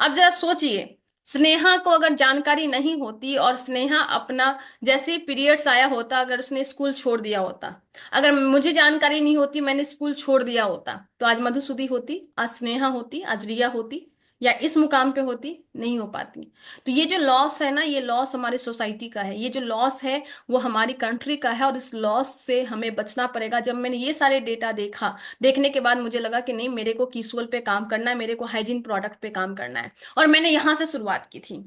अब जरा सोचिए, स्नेहा को अगर जानकारी नहीं होती और स्नेहा अपना जैसे ही पीरियड्स आया होता, अगर उसने स्कूल छोड़ दिया होता, अगर मुझे जानकारी नहीं होती, मैंने स्कूल छोड़ दिया होता, तो आज मधुसूदी होती, आज स्नेहा होती, आज रिया होती, या इस मुकाम पे होती? नहीं हो पाती। तो ये जो लॉस है ना, ये लॉस हमारी सोसाइटी का है, ये जो लॉस है वो हमारी कंट्री का है, और इस लॉस से हमें बचना पड़ेगा। जब मैंने ये सारे डेटा देखा, देखने के बाद मुझे लगा कि नहीं, मेरे को कीसोल पे काम करना है, मेरे को हाइजीन प्रोडक्ट पे काम करना है, और मैंने यहां से शुरुआत की थी।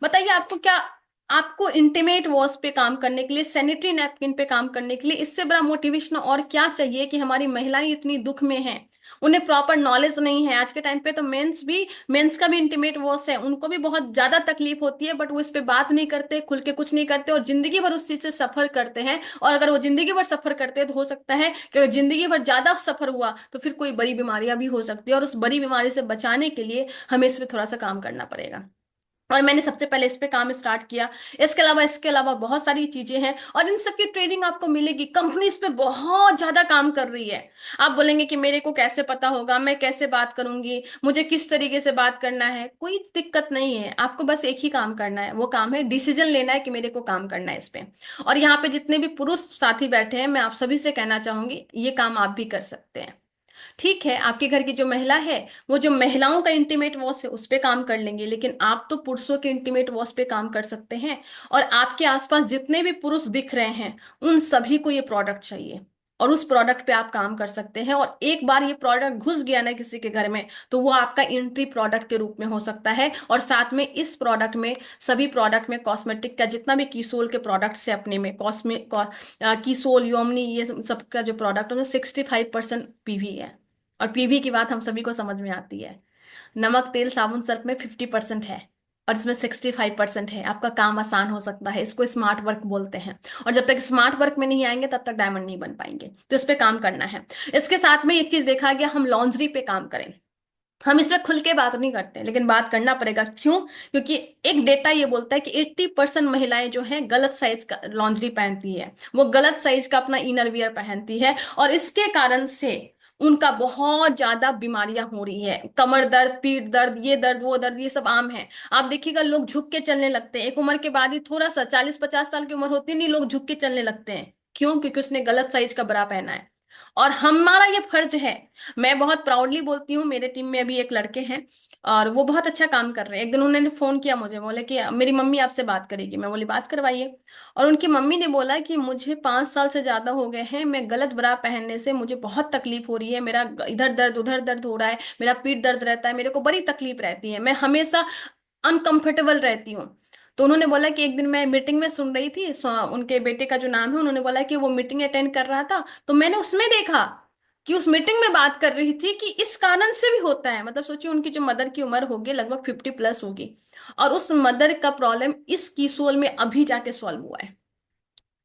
बताइए आपको क्या, आपको इंटीमेट वॉश पे काम करने के लिए, सैनिटरी नैपकिन पे काम करने के लिए इससे बड़ा मोटिवेशन और क्या चाहिए कि हमारी महिलाएं इतनी दुख में हैं, उन्हें प्रॉपर नॉलेज नहीं है। आज के टाइम पे तो मेंस का भी इंटीमेट वॉश है, उनको भी बहुत ज्यादा तकलीफ होती है, बट वो इस पे बात नहीं करते, खुल के कुछ नहीं करते, और जिंदगी भर उस चीज से सफर करते हैं। और अगर वो जिंदगी भर सफर करते हैं तो हो सकता है कि अगर जिंदगी भर ज्यादा सफर हुआ तो फिर कोई बड़ी बीमारियां भी हो सकती है, और उस बड़ी बीमारी से बचाने के लिए हमें इस पे थोड़ा सा काम करना पड़ेगा। और मैंने सबसे पहले इस पे काम स्टार्ट किया। इसके अलावा बहुत सारी चीजें हैं, और इन सब की ट्रेनिंग आपको मिलेगी। कंपनी इस पे बहुत ज्यादा काम कर रही है। आप बोलेंगे कि मेरे को कैसे पता होगा, मैं कैसे बात करूंगी, मुझे किस तरीके से बात करना है? कोई दिक्कत नहीं है, आपको बस एक ही काम करना है, वो काम है डिसीजन लेना है कि मेरे को काम करना है इस पे। और यहाँ पे जितने भी पुरुष साथी बैठे हैं, मैं आप सभी से कहना चाहूंगी, ये काम आप भी कर सकते हैं। ठीक है, आपके घर की जो महिला है, वो जो महिलाओं का इंटीमेट वॉश है उस पे काम कर लेंगे, लेकिन आप तो पुरुषों के इंटीमेट वॉश पे काम कर सकते हैं। और आपके आसपास जितने भी पुरुष दिख रहे हैं, उन सभी को ये प्रोडक्ट चाहिए, और उस प्रोडक्ट पे आप काम कर सकते हैं। और एक बार ये प्रोडक्ट घुस गया ना किसी के घर में, तो वो आपका एंट्री प्रोडक्ट के रूप में हो सकता है। और साथ में इस प्रोडक्ट में, सभी प्रोडक्ट में, कॉस्मेटिक का जितना भी कीसोल के प्रोडक्ट्स है अपने में, कीसोल, योमनी, ये सब का जो प्रोडक्ट है उसमें 65% पीवी है। और पीवी की बात हम सभी को समझ में आती है। नमक, तेल, साबुन, सर्फ में 50% है, और इसमें 65% है। आपका काम आसान हो सकता है, इसको स्मार्ट वर्क बोलते हैं। और जब तक स्मार्ट वर्क में नहीं आएंगे तब तक डायमंड नहीं बन पाएंगे, तो इस पे काम करना है। इसके साथ में एक चीज देखा गया, हम लॉन्ड्री पे काम करें। हम इसमें खुल के बात नहीं करते, लेकिन बात करना पड़ेगा। क्यों? क्योंकि एक डेटा ये बोलता है कि 80% महिलाएं जो हैं गलत साइज का लॉन्ड्री पहनती है, वो गलत साइज का अपना इनर वियर पहनती है, और इसके कारण से उनका बहुत ज्यादा बीमारियां हो रही है। कमर दर्द, पीठ दर्द, ये दर्द, वो दर्द, ये सब आम है। आप देखिएगा, लोग झुक के चलने लगते हैं एक उम्र के बाद ही, थोड़ा सा 40-50 साल की उम्र होती नहीं, लोग झुक के चलने लगते हैं। क्यों? क्योंकि उसने गलत साइज का ब्रा पहना है। और हमारा ये फर्ज है, मैं बहुत प्राउडली बोलती हूँ, मेरे टीम में अभी एक लड़के हैं और वो बहुत अच्छा काम कर रहे हैं। एक दिन उन्होंने फोन किया मुझे, बोले कि मेरी मम्मी आपसे बात करेगी। मैं बोली बात करवाइए। और उनकी मम्मी ने बोला कि मुझे 5 साल से ज्यादा हो गए हैं, मैं गलत ब्रा पहनने से मुझे बहुत तकलीफ हो रही है, मेरा इधर दर्द उधर दर्द हो रहा है, मेरा पीठ दर्द रहता है, मेरे को बड़ी तकलीफ रहती है, मैं हमेशा अनकंफर्टेबल रहती हूँ। तो उन्होंने बोला कि एक दिन मैं मीटिंग में सुन रही थी, उनके बेटे का जो नाम है, उन्होंने बोला कि वो मीटिंग अटेंड कर रहा था, तो मैंने उसमें देखा कि उस मीटिंग में बात कर रही थी कि इस कारण से भी होता है। मतलब सोचिए, उनकी जो मदर की उम्र होगी लगभग 50+ होगी, और उस मदर का प्रॉब्लम इस कीसोल में अभी जाके सॉल्व हुआ है।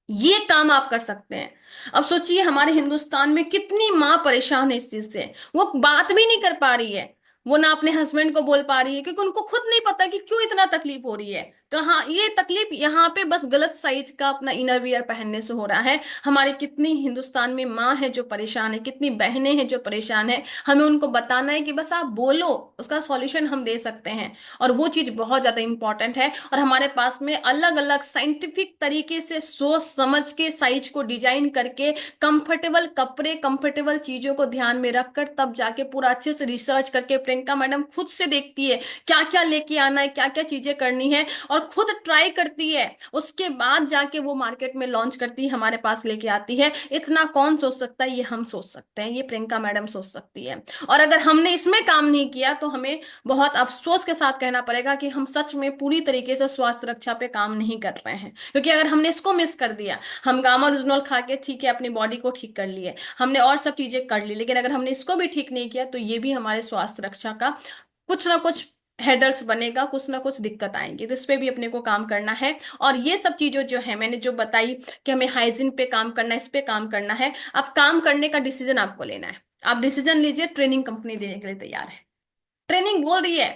ये काम आप कर सकते हैं। अब सोचिए, हमारे हिंदुस्तान में कितनी माँ परेशान है इस चीज से, वो बात भी नहीं कर पा रही है, वो ना अपने हस्बैंड को बोल पा रही है, क्योंकि उनको खुद नहीं पता कि क्यों इतना तकलीफ हो रही है। तो हाँ, ये तकलीफ यहाँ पे बस गलत साइज का अपना इनर वियर पहनने से हो रहा है। हमारी कितनी हिंदुस्तान में माँ है जो परेशान है, कितनी बहनें हैं जो परेशान है, हमें उनको बताना है कि बस आप बोलो, उसका सॉल्यूशन हम दे सकते हैं। और वो चीज बहुत ज्यादा इंपॉर्टेंट है, और हमारे पास में अलग अलग साइंटिफिक तरीके से सोच समझ के साइज को डिजाइन करके, कंफर्टेबल कपड़े, कंफर्टेबल चीजों को ध्यान में रखकर, तब जाके पूरा अच्छे से रिसर्च करके प्रियंका मैडम खुद से देखती है क्या क्या लेके आना है, क्या क्या चीजें करनी है, और खुद ट्राई करती है। उसके बाद जाके वो मार्केट में लॉन्च करती है, हमारे पास लेके आती है। इतना कौन सोच सकता है? ये हम सोच सकते हैं, ये प्रियंका मैडम सोच सकती है। और अगर हमने इसमें काम नहीं किया तो हमें बहुत अफसोस के साथ कहना पड़ेगा कि हम सच में पूरी तरीके से स्वास्थ्य रक्षा पे काम नहीं कर रहे हैं। क्योंकि अगर हमने इसको मिस कर दिया, हम गामा ओरिजिनल खा के ठीक है अपनी बॉडी को ठीक कर लिए, हमने और सब चीजें कर ली, लेकिन अगर हमने इसको भी ठीक नहीं किया तो ये भी हमारे स्वास्थ्य रक्षा का कुछ ना कुछ हेडल्स बनेगा, कुछ ना कुछ दिक्कत आएंगी, तो इस पे भी अपने को काम करना है। और ये सब चीजों जो है मैंने जो बताई कि हमें हाइजीन पे काम करना है, इस पे काम करना है। अब काम करने का डिसीजन आपको लेना है। आप डिसीजन लीजिए, ट्रेनिंग कंपनी देने के लिए तैयार है। ट्रेनिंग बोल रही है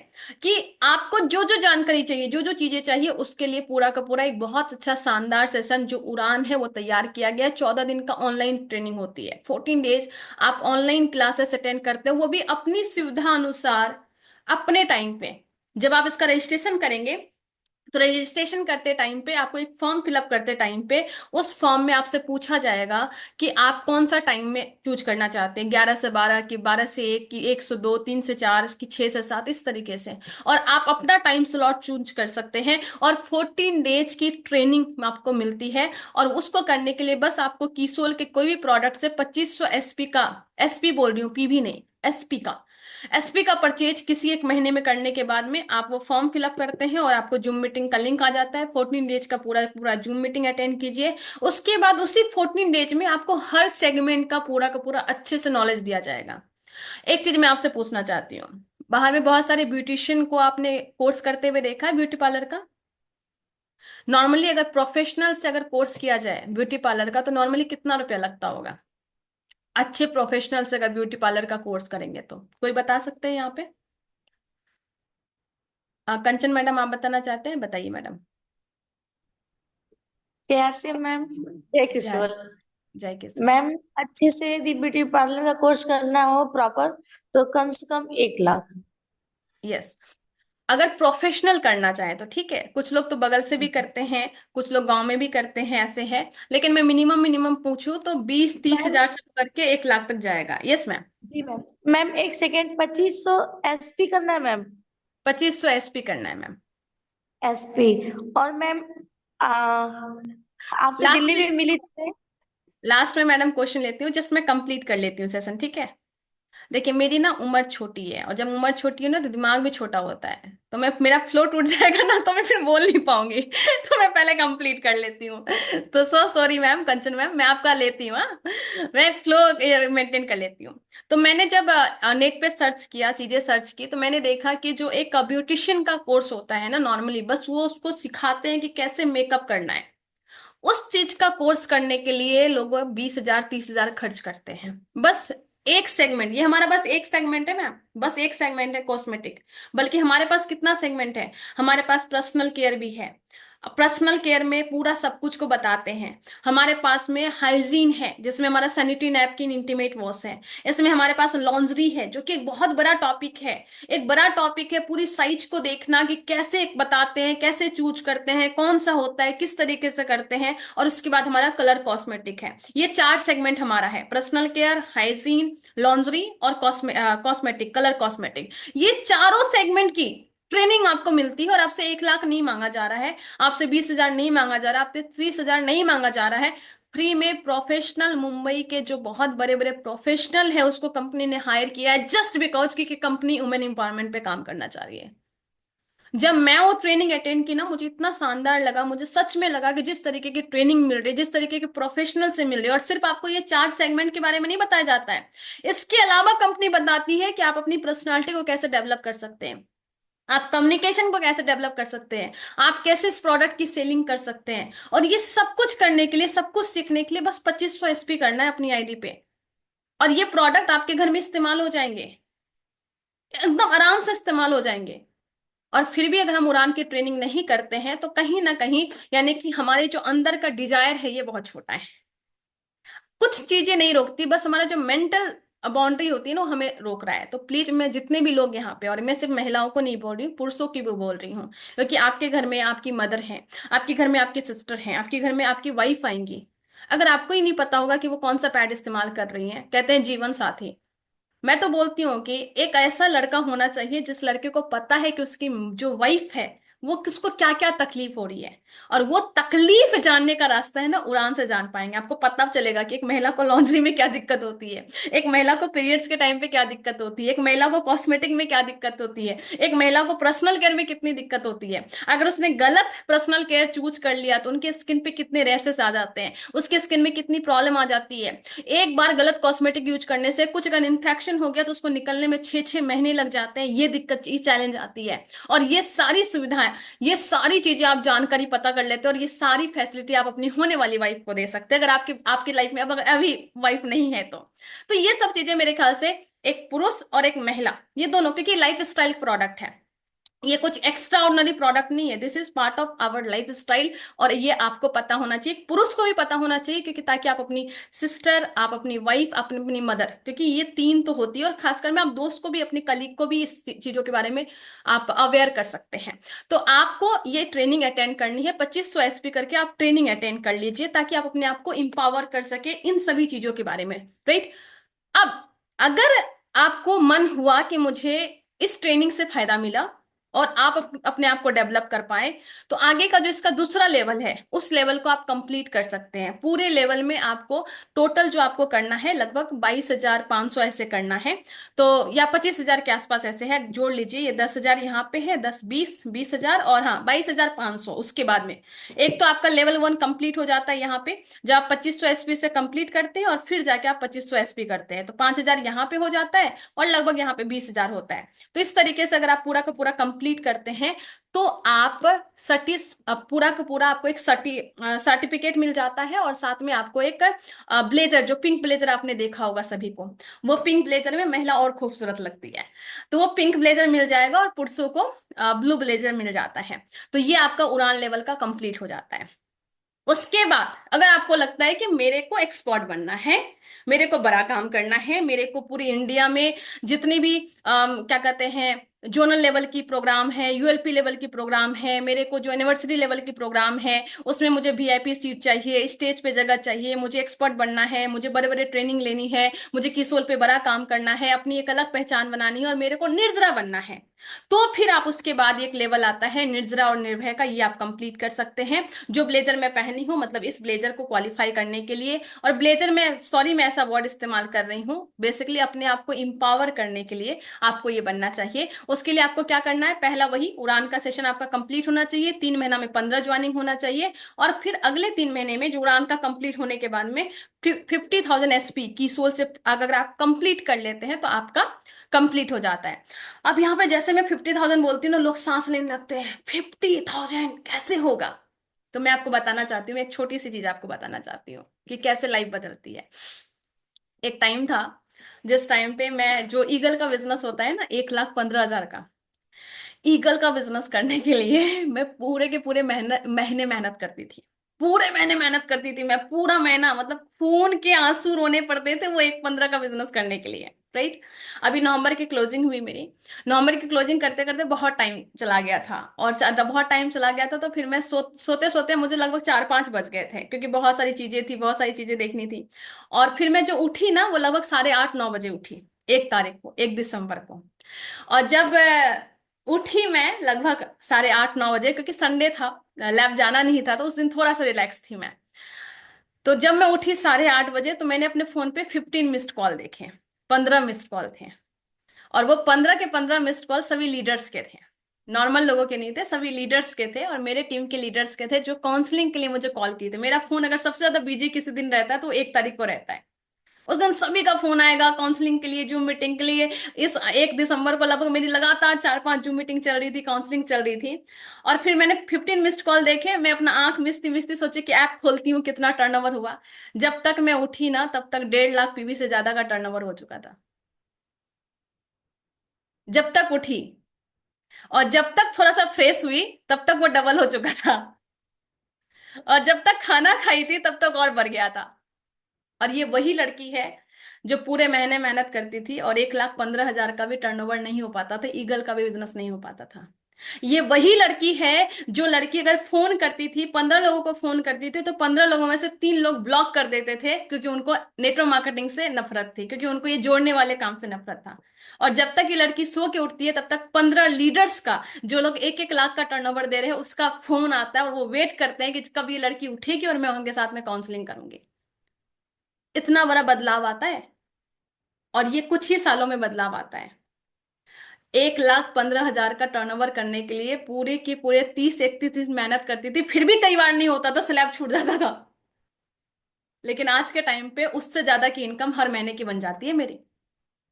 कि आपको जो जो जानकारी चाहिए, जो जो चीजें चाहिए, उसके लिए पूरा का पूरा एक बहुत अच्छा शानदार सेशन जो उड़ान है वो तैयार किया गया है। 14 दिन का ऑनलाइन ट्रेनिंग होती है, 14 डेज आप ऑनलाइन क्लासेस अटेंड करते हो, वो भी अपनी सुविधा अनुसार, अपने टाइम पे। जब आप इसका रजिस्ट्रेशन करेंगे, तो रजिस्ट्रेशन करते टाइम पे आपको एक फॉर्म फिलअप करते टाइम पे उस फॉर्म में आपसे पूछा जाएगा कि आप कौन सा टाइम में चूज करना चाहते हैं, 11 से 12 की, 12 से 1 की, 1 से 2, 3 से 4 की, 6 से 7, इस तरीके से। और आप अपना टाइम स्लॉट चूज कर सकते हैं। और 14 डेज की ट्रेनिंग आपको मिलती है। और उसको करने के लिए बस आपको कीसोल के कोई भी प्रोडक्ट से 2500 एसपी का, एसपी बोल रही हूँ, पीवी नहीं, एसपी का, एसपी का परचेज किसी एक महीने में करने के बाद में आप वो फॉर्म फिलअप करते हैं और आपको जूम मीटिंग का लिंक आ जाता है। 14 डेज का पूरा पूरा जूम मीटिंग अटेंड कीजिए। उसके बाद उसी 14 डेज में आपको हर सेगमेंट का पूरा अच्छे से नॉलेज दिया जाएगा। एक चीज मैं आपसे पूछना चाहती हूँ, बाहर में बहुत सारे ब्यूटिशियन को आपने कोर्स करते हुए देखा है, ब्यूटी पार्लर का? नॉर्मली अगर प्रोफेशनल से अगर कोर्स किया जाए ब्यूटी पार्लर का, तो नॉर्मली कितना रुपया लगता होगा? अच्छे प्रोफेशनल से अगर ब्यूटी पार्लर का कोर्स करेंगे तो कोई बता सकते हैं यहाँ पे? कंचन मैडम, आप बताना चाहते हैं? बताइए मैडम। प्यार से मैम। जय जय किशोर। जय किशोर। मैम, अच्छे से यदि ब्यूटी पार्लर का कोर्स करना हो प्रॉपर, तो कम से कम 1 लाख। यस, अगर प्रोफेशनल करना चाहे तो ठीक है, कुछ लोग तो बगल से भी करते हैं, कुछ लोग गांव में भी करते हैं, ऐसे है। लेकिन मैं मिनिमम मिनिमम पूछूं तो 20-30 हजार मैम, से करके 1 लाख तक जाएगा। Yes ma'am. जी मैम। मैम, एक सेकेंड, 2500 एसपी करना है मैम? 2500 एसपी करना है मैम। एसपी। और मैम, आपसे लास्ट दिल्ली में में मिली थी। लास्ट में मैडम क्वेश्चन लेती हूँ, जस्ट मैं कंप्लीट कर लेती हूँ सेशन, ठीक है? देखिए, मेरी ना उम्र छोटी है, और जब उम्र छोटी है ना तो दिमाग भी छोटा होता है, तो मैं, मेरा फ्लो टूट जाएगा ना तो मैं फिर बोल नहीं पाऊंगी तो मैं पहले कंप्लीट कर लेती हूँ। तो सो सॉरी मैम, कंचन मैम, मैं आपका लेती हूँ, हाँ? मैं फ्लो मेंटेन कर लेती हूँ। तो मैंने जब नेट पे सर्च किया, चीजें सर्च की, तो मैंने देखा कि जो एक ब्यूटिशियन का कोर्स होता है ना, नॉर्मली बस वो उसको सिखाते हैं कि कैसे मेकअप करना है। उस चीज का कोर्स करने के लिए लोग 20 हजार 30 हजार खर्च करते हैं, बस एक सेगमेंट। ये हमारा बस एक सेगमेंट है मैम, बस एक सेगमेंट है कॉस्मेटिक। बल्कि हमारे पास कितना सेगमेंट है, हमारे पास पर्सनल केयर भी है। पर्सनल केयर में पूरा सब कुछ को बताते हैं। हमारे पास में हाइजीन है, जिसमें हमारा सैनिटरी नैपकिन, इंटीमेट वॉश है। इसमें हमारे पास लॉन्ड्री है, जो कि एक बहुत बड़ा टॉपिक है। एक बड़ा टॉपिक है पूरी साइज को देखना, कि कैसे बताते हैं, कैसे चूज करते हैं, कौन सा होता है, किस तरीके से करते हैं। और उसके बाद हमारा कलर कॉस्मेटिक है। ये 4 सेगमेंट हमारा है, पर्सनल केयर, हाइजीन, लॉन्ड्री और कॉस्मेटिक, कलर कॉस्मेटिक। ये चारों सेगमेंट की ट्रेनिंग आपको मिलती है, और आपसे 1 लाख नहीं मांगा जा रहा है, आपसे 20 हजार नहीं मांगा जा रहा है, आपसे 30 हजार नहीं मांगा जा रहा है। फ्री में प्रोफेशनल, मुंबई के जो बहुत बड़े बड़े प्रोफेशनल है, उसको कंपनी ने हायर किया है, जस्ट बिकॉज की कंपनी वुमेन एम्पावरमेंट पे काम करना चाह रही है। जब मैं वो ट्रेनिंग अटेंड की ना, मुझे इतना शानदार लगा, मुझे सच में लगा कि जिस तरीके की ट्रेनिंग मिल रही है, जिस तरीके के प्रोफेशनल से मिल रही है, और सिर्फ आपको ये 4 सेगमेंट के बारे में नहीं बताया जाता है, इसके अलावा कंपनी बताती है कि आप अपनी पर्सनालिटी को कैसे डेवलप कर सकते हैं, आप कम्युनिकेशन को कैसे डेवलप कर सकते हैं, आप कैसे इस प्रोडक्ट की सेलिंग कर सकते हैं। और ये सब कुछ करने के लिए, सब कुछ सीखने के लिए बस 2500 एसपी करना है अपनी आईडी पे, और ये प्रोडक्ट आपके घर में इस्तेमाल हो जाएंगे, एकदम आराम से इस्तेमाल हो जाएंगे। और फिर भी अगर हम उड़ान की ट्रेनिंग नहीं करते हैं, तो कहीं ना कहीं, यानी कि हमारे जो अंदर का डिजायर है ये बहुत छोटा है। कुछ चीजें नहीं रोकती, बस हमारा जो मेंटल बाउंड्री होती है ना, वो हमें रोक रहा है। तो प्लीज, मैं जितने भी लोग यहाँ पे, और मैं सिर्फ महिलाओं को नहीं बोल रही हूँ, पुरुषों की भी बोल रही हूँ, क्योंकि आपके घर में आपकी मदर है, आपके घर में आपकी सिस्टर है, आपके घर में आपकी वाइफ आएंगी। अगर आपको ही नहीं पता होगा कि वो कौन सा पैड इस्तेमाल कर रही है, कहते हैं जीवन साथी। मैं तो बोलती हूँ कि एक ऐसा लड़का होना चाहिए जिस लड़के को पता है कि उसकी जो वाइफ है वो किसको क्या क्या तकलीफ हो रही है। और वो तकलीफ जानने का रास्ता है ना, उड़ान से जान पाएंगे। आपको पता चलेगा कि एक महिला को लॉन्ड्री में क्या दिक्कत होती है, एक महिला को पीरियड्स के टाइम पे क्या दिक्कत होती है, एक महिला को कॉस्मेटिक में क्या दिक्कत होती है, एक महिला को पर्सनल केयर में कितनी दिक्कत होती है। अगर उसने गलत पर्सनल केयर चूज कर लिया तो उनके स्किन पे कितने रैसेस आ जाते हैं, उसके स्किन में कितनी प्रॉब्लम आ जाती है। एक बार गलत कॉस्मेटिक यूज करने से कुछ अगर इन्फेक्शन हो गया तो उसको निकलने में 6-6 महीने लग जाते हैं। ये दिक्कत, ये चैलेंज आती है। और ये सारी सुविधाएं, ये सारी चीजें आप जानकारी पता कर लेते हो, और ये सारी फैसिलिटी आप अपनी होने वाली वाइफ को दे सकते हैं, अगर आपकी आपकी लाइफ में अब अगर अभी वाइफ नहीं है तो ये सब चीजें मेरे ख्याल से एक पुरुष और एक महिला, ये दोनों, क्योंकि लाइफ स्टाइल प्रोडक्ट है, ये कुछ एक्स्ट्रा ऑर्डिनरी प्रोडक्ट नहीं है, this is part of our lifestyle. और ये आपको पता होना चाहिए, पुरुष को भी पता होना चाहिए, क्योंकि ताकि आप अपनी सिस्टर, आप अपनी वाइफ, अपनी अपनी मदर, क्योंकि ये तीन तो होती है, और खासकर में आप दोस्त को भी, अपने कलीग को भी इस चीजों के बारे में आप अवेयर कर सकते हैं। तो आपको ये ट्रेनिंग अटेंड करनी है, 2500 एसपी करके आप ट्रेनिंग अटेंड कर लीजिए, ताकि आप अपने आप को इंपावर कर सके इन सभी चीजों के बारे में, राइट। अब अगर आपको मन हुआ कि मुझे इस ट्रेनिंग से फायदा मिला और आप अपने आप को डेवलप कर पाए, तो आगे का जो इसका दूसरा लेवल है, उस लेवल को आप कंप्लीट कर सकते हैं। पूरे लेवल में आपको टोटल जो आपको करना है लगभग 22,500 ऐसे करना है, तो या 25,000 के आसपास ऐसे है, जोड़ लीजिए, ये 10,000 यहाँ पे है, 10 20 20,000, और हाँ 22,500। उसके बाद में एक तो आपका लेवल 1 कंप्लीट हो जाता है यहाँ पे, जब आप 2500 एसपी से कंप्लीट करते हैं, और फिर जाके आप 2500 एसपी करते हैं, तो 5,000 यहाँ पे हो जाता है, और लगभग यहाँ पे 20,000 होता है। तो इस तरीके से अगर आप पूरा का पूरा कंप्लीट करते हैं, तो आप सर्टि पूरा का पूरा आपको एक सर्टिफिकेट मिल जाता है, और साथ में आपको एक ब्लेजर, जो पिंक ब्लेजर आपने देखा होगा सभी को, वो पिंक ब्लेजर में महिला और खूबसूरत लगती है, तो वो पिंक ब्लेजर मिल जाएगा, और पुरुषों को ब्लू ब्लेजर मिल जाता है। तो ये आपका उड़ान लेवल का कंप्लीट हो जाता है। उसके बाद अगर आपको लगता है कि मेरे को एक्सपर्ट बनना है, मेरे को बड़ा काम करना है, मेरे को पूरी इंडिया में जितनी भी क्या कहते हैं, जोनल लेवल की प्रोग्राम है, यूएलपी लेवल की प्रोग्राम है, मेरे को जो यूनिवर्सिटी लेवल की प्रोग्राम है, उसमें मुझे वीआईपी सीट चाहिए, स्टेज पे जगह चाहिए, मुझे एक्सपर्ट बनना है, मुझे बड़े बड़े ट्रेनिंग लेनी है, मुझे किसोल पे बड़ा काम करना है, अपनी एक अलग पहचान बनानी है, और मेरे को निर्जरा बनना है, तो फिर आप उसके बाद एक लेवल आता है निर्जरा और निर्भय का, ये आप कंप्लीट कर सकते हैं। जो ब्लेजर मैं पहनी हूं, मतलब इस ब्लेजर को क्वालिफाई करने के लिए, और ब्लेजर में, सॉरी मैं ऐसा वर्ड इस्तेमाल कर रही हूँ, बेसिकली अपने आप को इंपावर करने के लिए आपको ये बनना चाहिए। उसके लिए आपको क्या करना है, पहला वही उड़ान का सेशन आपका कंप्लीट होना चाहिए, 3 महीना में 15 ज्वाइनिंग होना चाहिए, और फिर अगले 3 महीने में जो उड़ान का कंप्लीट होने के बाद में 50,000 एसपी की सोल से अगर आप कंप्लीट कर लेते हैं, तो आपका कंप्लीट हो जाता है। अब यहाँ पे जैसे मैं 50,000 बोलती हूँ ना, लोग सांस लेने लगते हैं, 50,000 कैसे होगा। तो मैं आपको बताना चाहती हूँ, एक छोटी सी चीज आपको बताना चाहती हूँ कि कैसे लाइफ बदलती है। एक टाइम था जिस टाइम पे मैं, जो ईगल का बिजनेस होता है ना, 1,15,000 का, ईगल का बिजनेस करने के लिए मैं पूरे के पूरे महीने मेहनत करती थी, पूरे महीने मेहनत करती थी मैं, पूरा महीना, मतलब खून के आंसू रोने पड़ते थे वो 1,15 का बिजनेस करने के लिए, राइट। अभी नवंबर की क्लोजिंग हुई मेरी, नवंबर की क्लोजिंग करते करते बहुत टाइम चला गया था, और बहुत टाइम चला गया था, तो फिर मैं सोते सोते मुझे लगभग 4-5 बज गए थे, क्योंकि बहुत सारी चीजें थी, बहुत सारी चीजें देखनी थी। और फिर मैं जो उठी ना, वो लगभग 8:30-9 बजे उठी, 1 दिसंबर को। और जब उठी मैं लगभग 8:30-9 बजे, क्योंकि संडे था, लैब जाना नहीं था, तो उस दिन थोड़ा सा रिलैक्स थी मैं। तो जब मैं उठी 8:30 बजे, तो मैंने अपने फोन पे 15 मिस्ड कॉल देखे, 15 मिस्ड कॉल थे, और वो 15 के 15 मिस्ड कॉल सभी लीडर्स के थे, नॉर्मल लोगों के नहीं थे, सभी लीडर्स के थे, और मेरे टीम के लीडर्स के थे, जो काउंसलिंग के लिए मुझे कॉल किए थे। मेरा फोन अगर सबसे ज्यादा बिजी किसी दिन रहता है तो 1 तारीख को रहता है, उस दिन सभी का फोन आएगा काउंसलिंग के लिए, जूम मीटिंग के लिए। इस 1 दिसंबर को लगभग मेरी लगातार 4-5 जूम मीटिंग चल रही थी, काउंसलिंग चल रही थी। और फिर मैंने 15 मिस्ड कॉल देखे, मैं अपना आंख मिचती मिचती सोची कि ऐप खोलती हूँ कितना टर्नओवर हुआ। जब तक मैं उठी ना, तब तक 1.5 लाख पीवी से ज्यादा का टर्नओवर हो चुका था, जब तक उठी। और जब तक थोड़ा सा फ्रेश हुई, तब तक वो डबल हो चुका था। और जब तक खाना खाई थी, तब तक और बढ़ गया था। और ये वही लड़की है जो पूरे महीने मेहनत करती थी, और 1,15,000 का भी टर्नओवर नहीं हो पाता था, ईगल का भी बिजनेस नहीं हो पाता था। ये वही लड़की है जो लड़की अगर फोन करती थी, 15 लोगों को फोन करती थी, तो 15 लोगों में से 3 लोग ब्लॉक कर देते थे, क्योंकि उनको नेटवर्क मार्केटिंग से नफरत थी, क्योंकि उनको ये जोड़ने वाले काम से नफरत था। और जब तक ये लड़की सो के उठती है, तब तक 15 लीडर्स का, जो लोग 1-1 लाख का टर्नओवर दे रहे हैं, उसका फोन आता है, और वो वेट करते हैं कि कब ये लड़की उठेगी और मैं उनके साथ में काउंसलिंग करूंगी। इतना बड़ा बदलाव आता है, और ये कुछ ही सालों में बदलाव आता है। 1,15,000 का टर्नओवर करने के लिए पूरे के पूरे 30-31 दिन मेहनत करती थी, फिर भी कई बार नहीं होता था, स्लैब छूट जाता था। लेकिन आज के टाइम पे उससे ज्यादा की इनकम हर महीने की बन जाती है मेरी,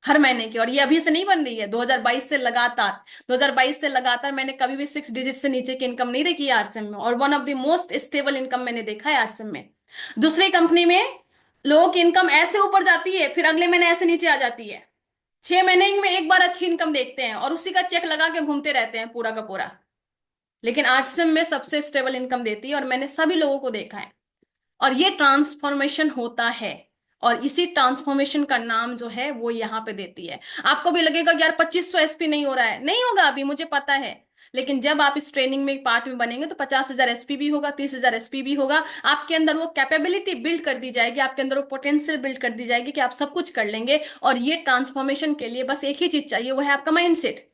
हर महीने की। और ये अभी से नहीं बन रही है, 2022 से लगातार, 2022 से लगातार मैंने कभी भी 6 डिजिट से नीचे की इनकम नहीं देखी है आरसीएम में, और one of the most stable income मैंने देखा है आरसीएम में। दूसरी कंपनी में लोगों की इनकम ऐसे ऊपर जाती है, फिर अगले महीने ऐसे नीचे आ जाती है। 6 महीने में एक बार अच्छी इनकम देखते हैं, और उसी का चेक लगा के घूमते रहते हैं पूरा का पूरा। लेकिन आरसीएम में सबसे स्टेबल इनकम देती है, और मैंने सभी लोगों को देखा है। और ये ट्रांसफॉर्मेशन होता है, और इसी ट्रांसफॉर्मेशन का नाम जो है वो यहाँ पे देती है। आपको भी लगेगा कि यार 2500 एसपी नहीं हो रहा है, नहीं होगा अभी, मुझे पता है। लेकिन जब आप इस ट्रेनिंग में पार्ट में बनेंगे, तो 50,000 एसपी भी होगा, 30,000 एसपी भी होगा। आपके अंदर वो कैपेबिलिटी बिल्ड कर दी जाएगी, आपके अंदर वो पोटेंशियल बिल्ड कर दी जाएगी कि आप सब कुछ कर लेंगे। और ये ट्रांसफॉर्मेशन के लिए बस एक ही चीज चाहिए, वो है आपका माइंडसेट।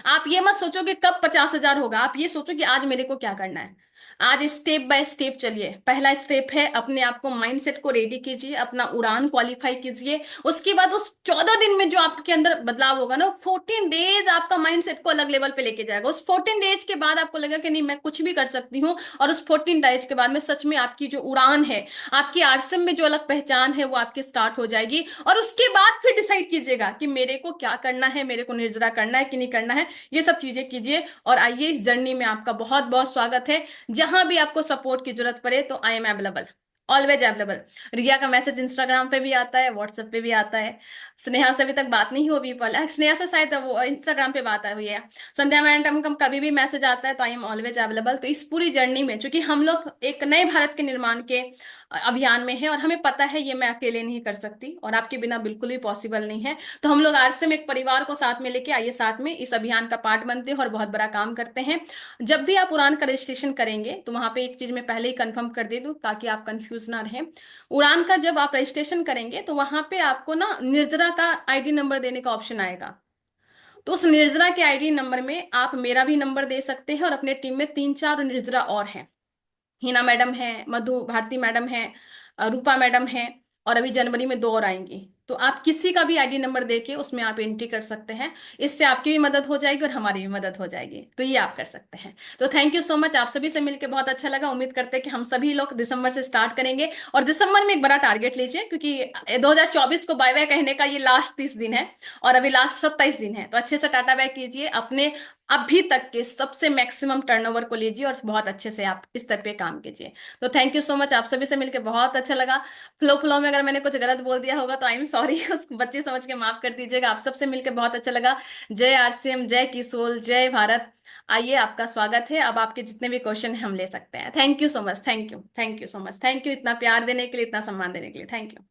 आप ये मत सोचो कि कब 50,000 होगा, आप ये सोचो कि आज मेरे को क्या करना है। आज स्टेप बाय स्टेप चलिए। पहला स्टेप है, अपने आप को माइंडसेट को रेडी कीजिए, अपना उड़ान क्वालिफाई कीजिए। उसके बाद उस 14 दिन में जो आपके अंदर बदलाव होगा ना, 14 डेज आपका माइंडसेट को अलग लेवल पे लेके जाएगा। उस 14 डेज के बाद आपको लगेगा कि नहीं, मैं कुछ भी कर सकती हूँ। और उस 14 डेज के बाद में सच में आपकी जो उड़ान है, आपकी आरसीएम में जो अलग पहचान है, वो आपकी स्टार्ट हो जाएगी। और उसके बाद फिर डिसाइड कीजिएगा कि मेरे को क्या करना है, मेरे को निर्जरा करना है कि नहीं करना है। ये सब चीजें कीजिए, और आइए, इस जर्नी में आपका बहुत बहुत स्वागत है। जहां भी आपको सपोर्ट की जरूरत पड़े, तो I am available, always available. Riya का मैसेज इंस्टाग्राम पे भी आता है, व्हाट्सएप पे भी आता है। स्नेहा से अभी तक बात नहीं हुई, पल स्नेहा से शायद वो इंस्टाग्राम पे बात हुई है। संध्या मैडम का कभी भी मैसेज आता है, तो आई एम ऑलवेज अवेलेबल। तो इस पूरी जर्नी में, चूंकि हम लोग एक नए भारत के निर्माण के अभियान में है, और हमें पता है ये मैं अकेले नहीं कर सकती, और आपके बिना बिल्कुल भी पॉसिबल नहीं है। तो हम लोग आज से एक परिवार को साथ में लेके आइए, साथ में इस अभियान का पार्ट बनते हैं, और बहुत बड़ा काम करते हैं। जब भी आप उड़ान का रजिस्ट्रेशन करेंगे, तो वहां पे एक चीज मैं पहले ही कंफर्म कर दे दूं, ताकि आप कंफ्यूज ना रहें। उड़ान का जब आप रजिस्ट्रेशन करेंगे, तो वहां पे आपको ना निर्जरा का आईडी नंबर देने का ऑप्शन आएगा। तो उस निर्जरा के आईडी नंबर में आप मेरा भी नंबर दे सकते हैं, और अपने टीम में 3-4 निर्जरा और हैं। हिना मैडम है, मधु भारती मैडम है, रूपा मैडम है, और अभी जनवरी में 2 और आएंगी। तो आप किसी का भी आईडी नंबर देके उसमें आप एंट्री कर सकते हैं। इससे आपकी भी मदद हो जाएगी, और हमारी भी मदद हो जाएगी। तो ये आप कर सकते हैं। तो थैंक यू सो मच, आप सभी से मिलकर बहुत अच्छा लगा। उम्मीद करते हैं कि हम सभी लोग दिसंबर से स्टार्ट करेंगे, और दिसंबर में एक बड़ा टारगेट लीजिए, क्योंकि 2024 को बाय बाय कहने का ये लास्ट 30 दिन है, और अभी लास्ट 27 दिन है। तो अच्छे से टाटा बाय कीजिए, अपने अभी तक के सबसे मैक्सिमम टर्नओवर को लीजिए, और बहुत अच्छे से आप इस तरह पे काम कीजिए। तो थैंक यू सो मच, आप सभी से मिलकर बहुत अच्छा लगा। फ्लो फ्लो में अगर मैंने कुछ गलत बोल दिया होगा, तो आई एम सॉरी, उस बच्चे समझ के माफ कर दीजिएगा। आप सबसे मिलकर बहुत अच्छा लगा। जय आरसीएम, जय किसोल, जय भारत। आइए, आपका स्वागत है। अब आपके जितने भी क्वेश्चन हैं हम ले सकते हैं। Thank you so much, thank you, thank you so much, thank you इतना प्यार देने के लिए, इतना सम्मान देने के लिए, थैंक यू।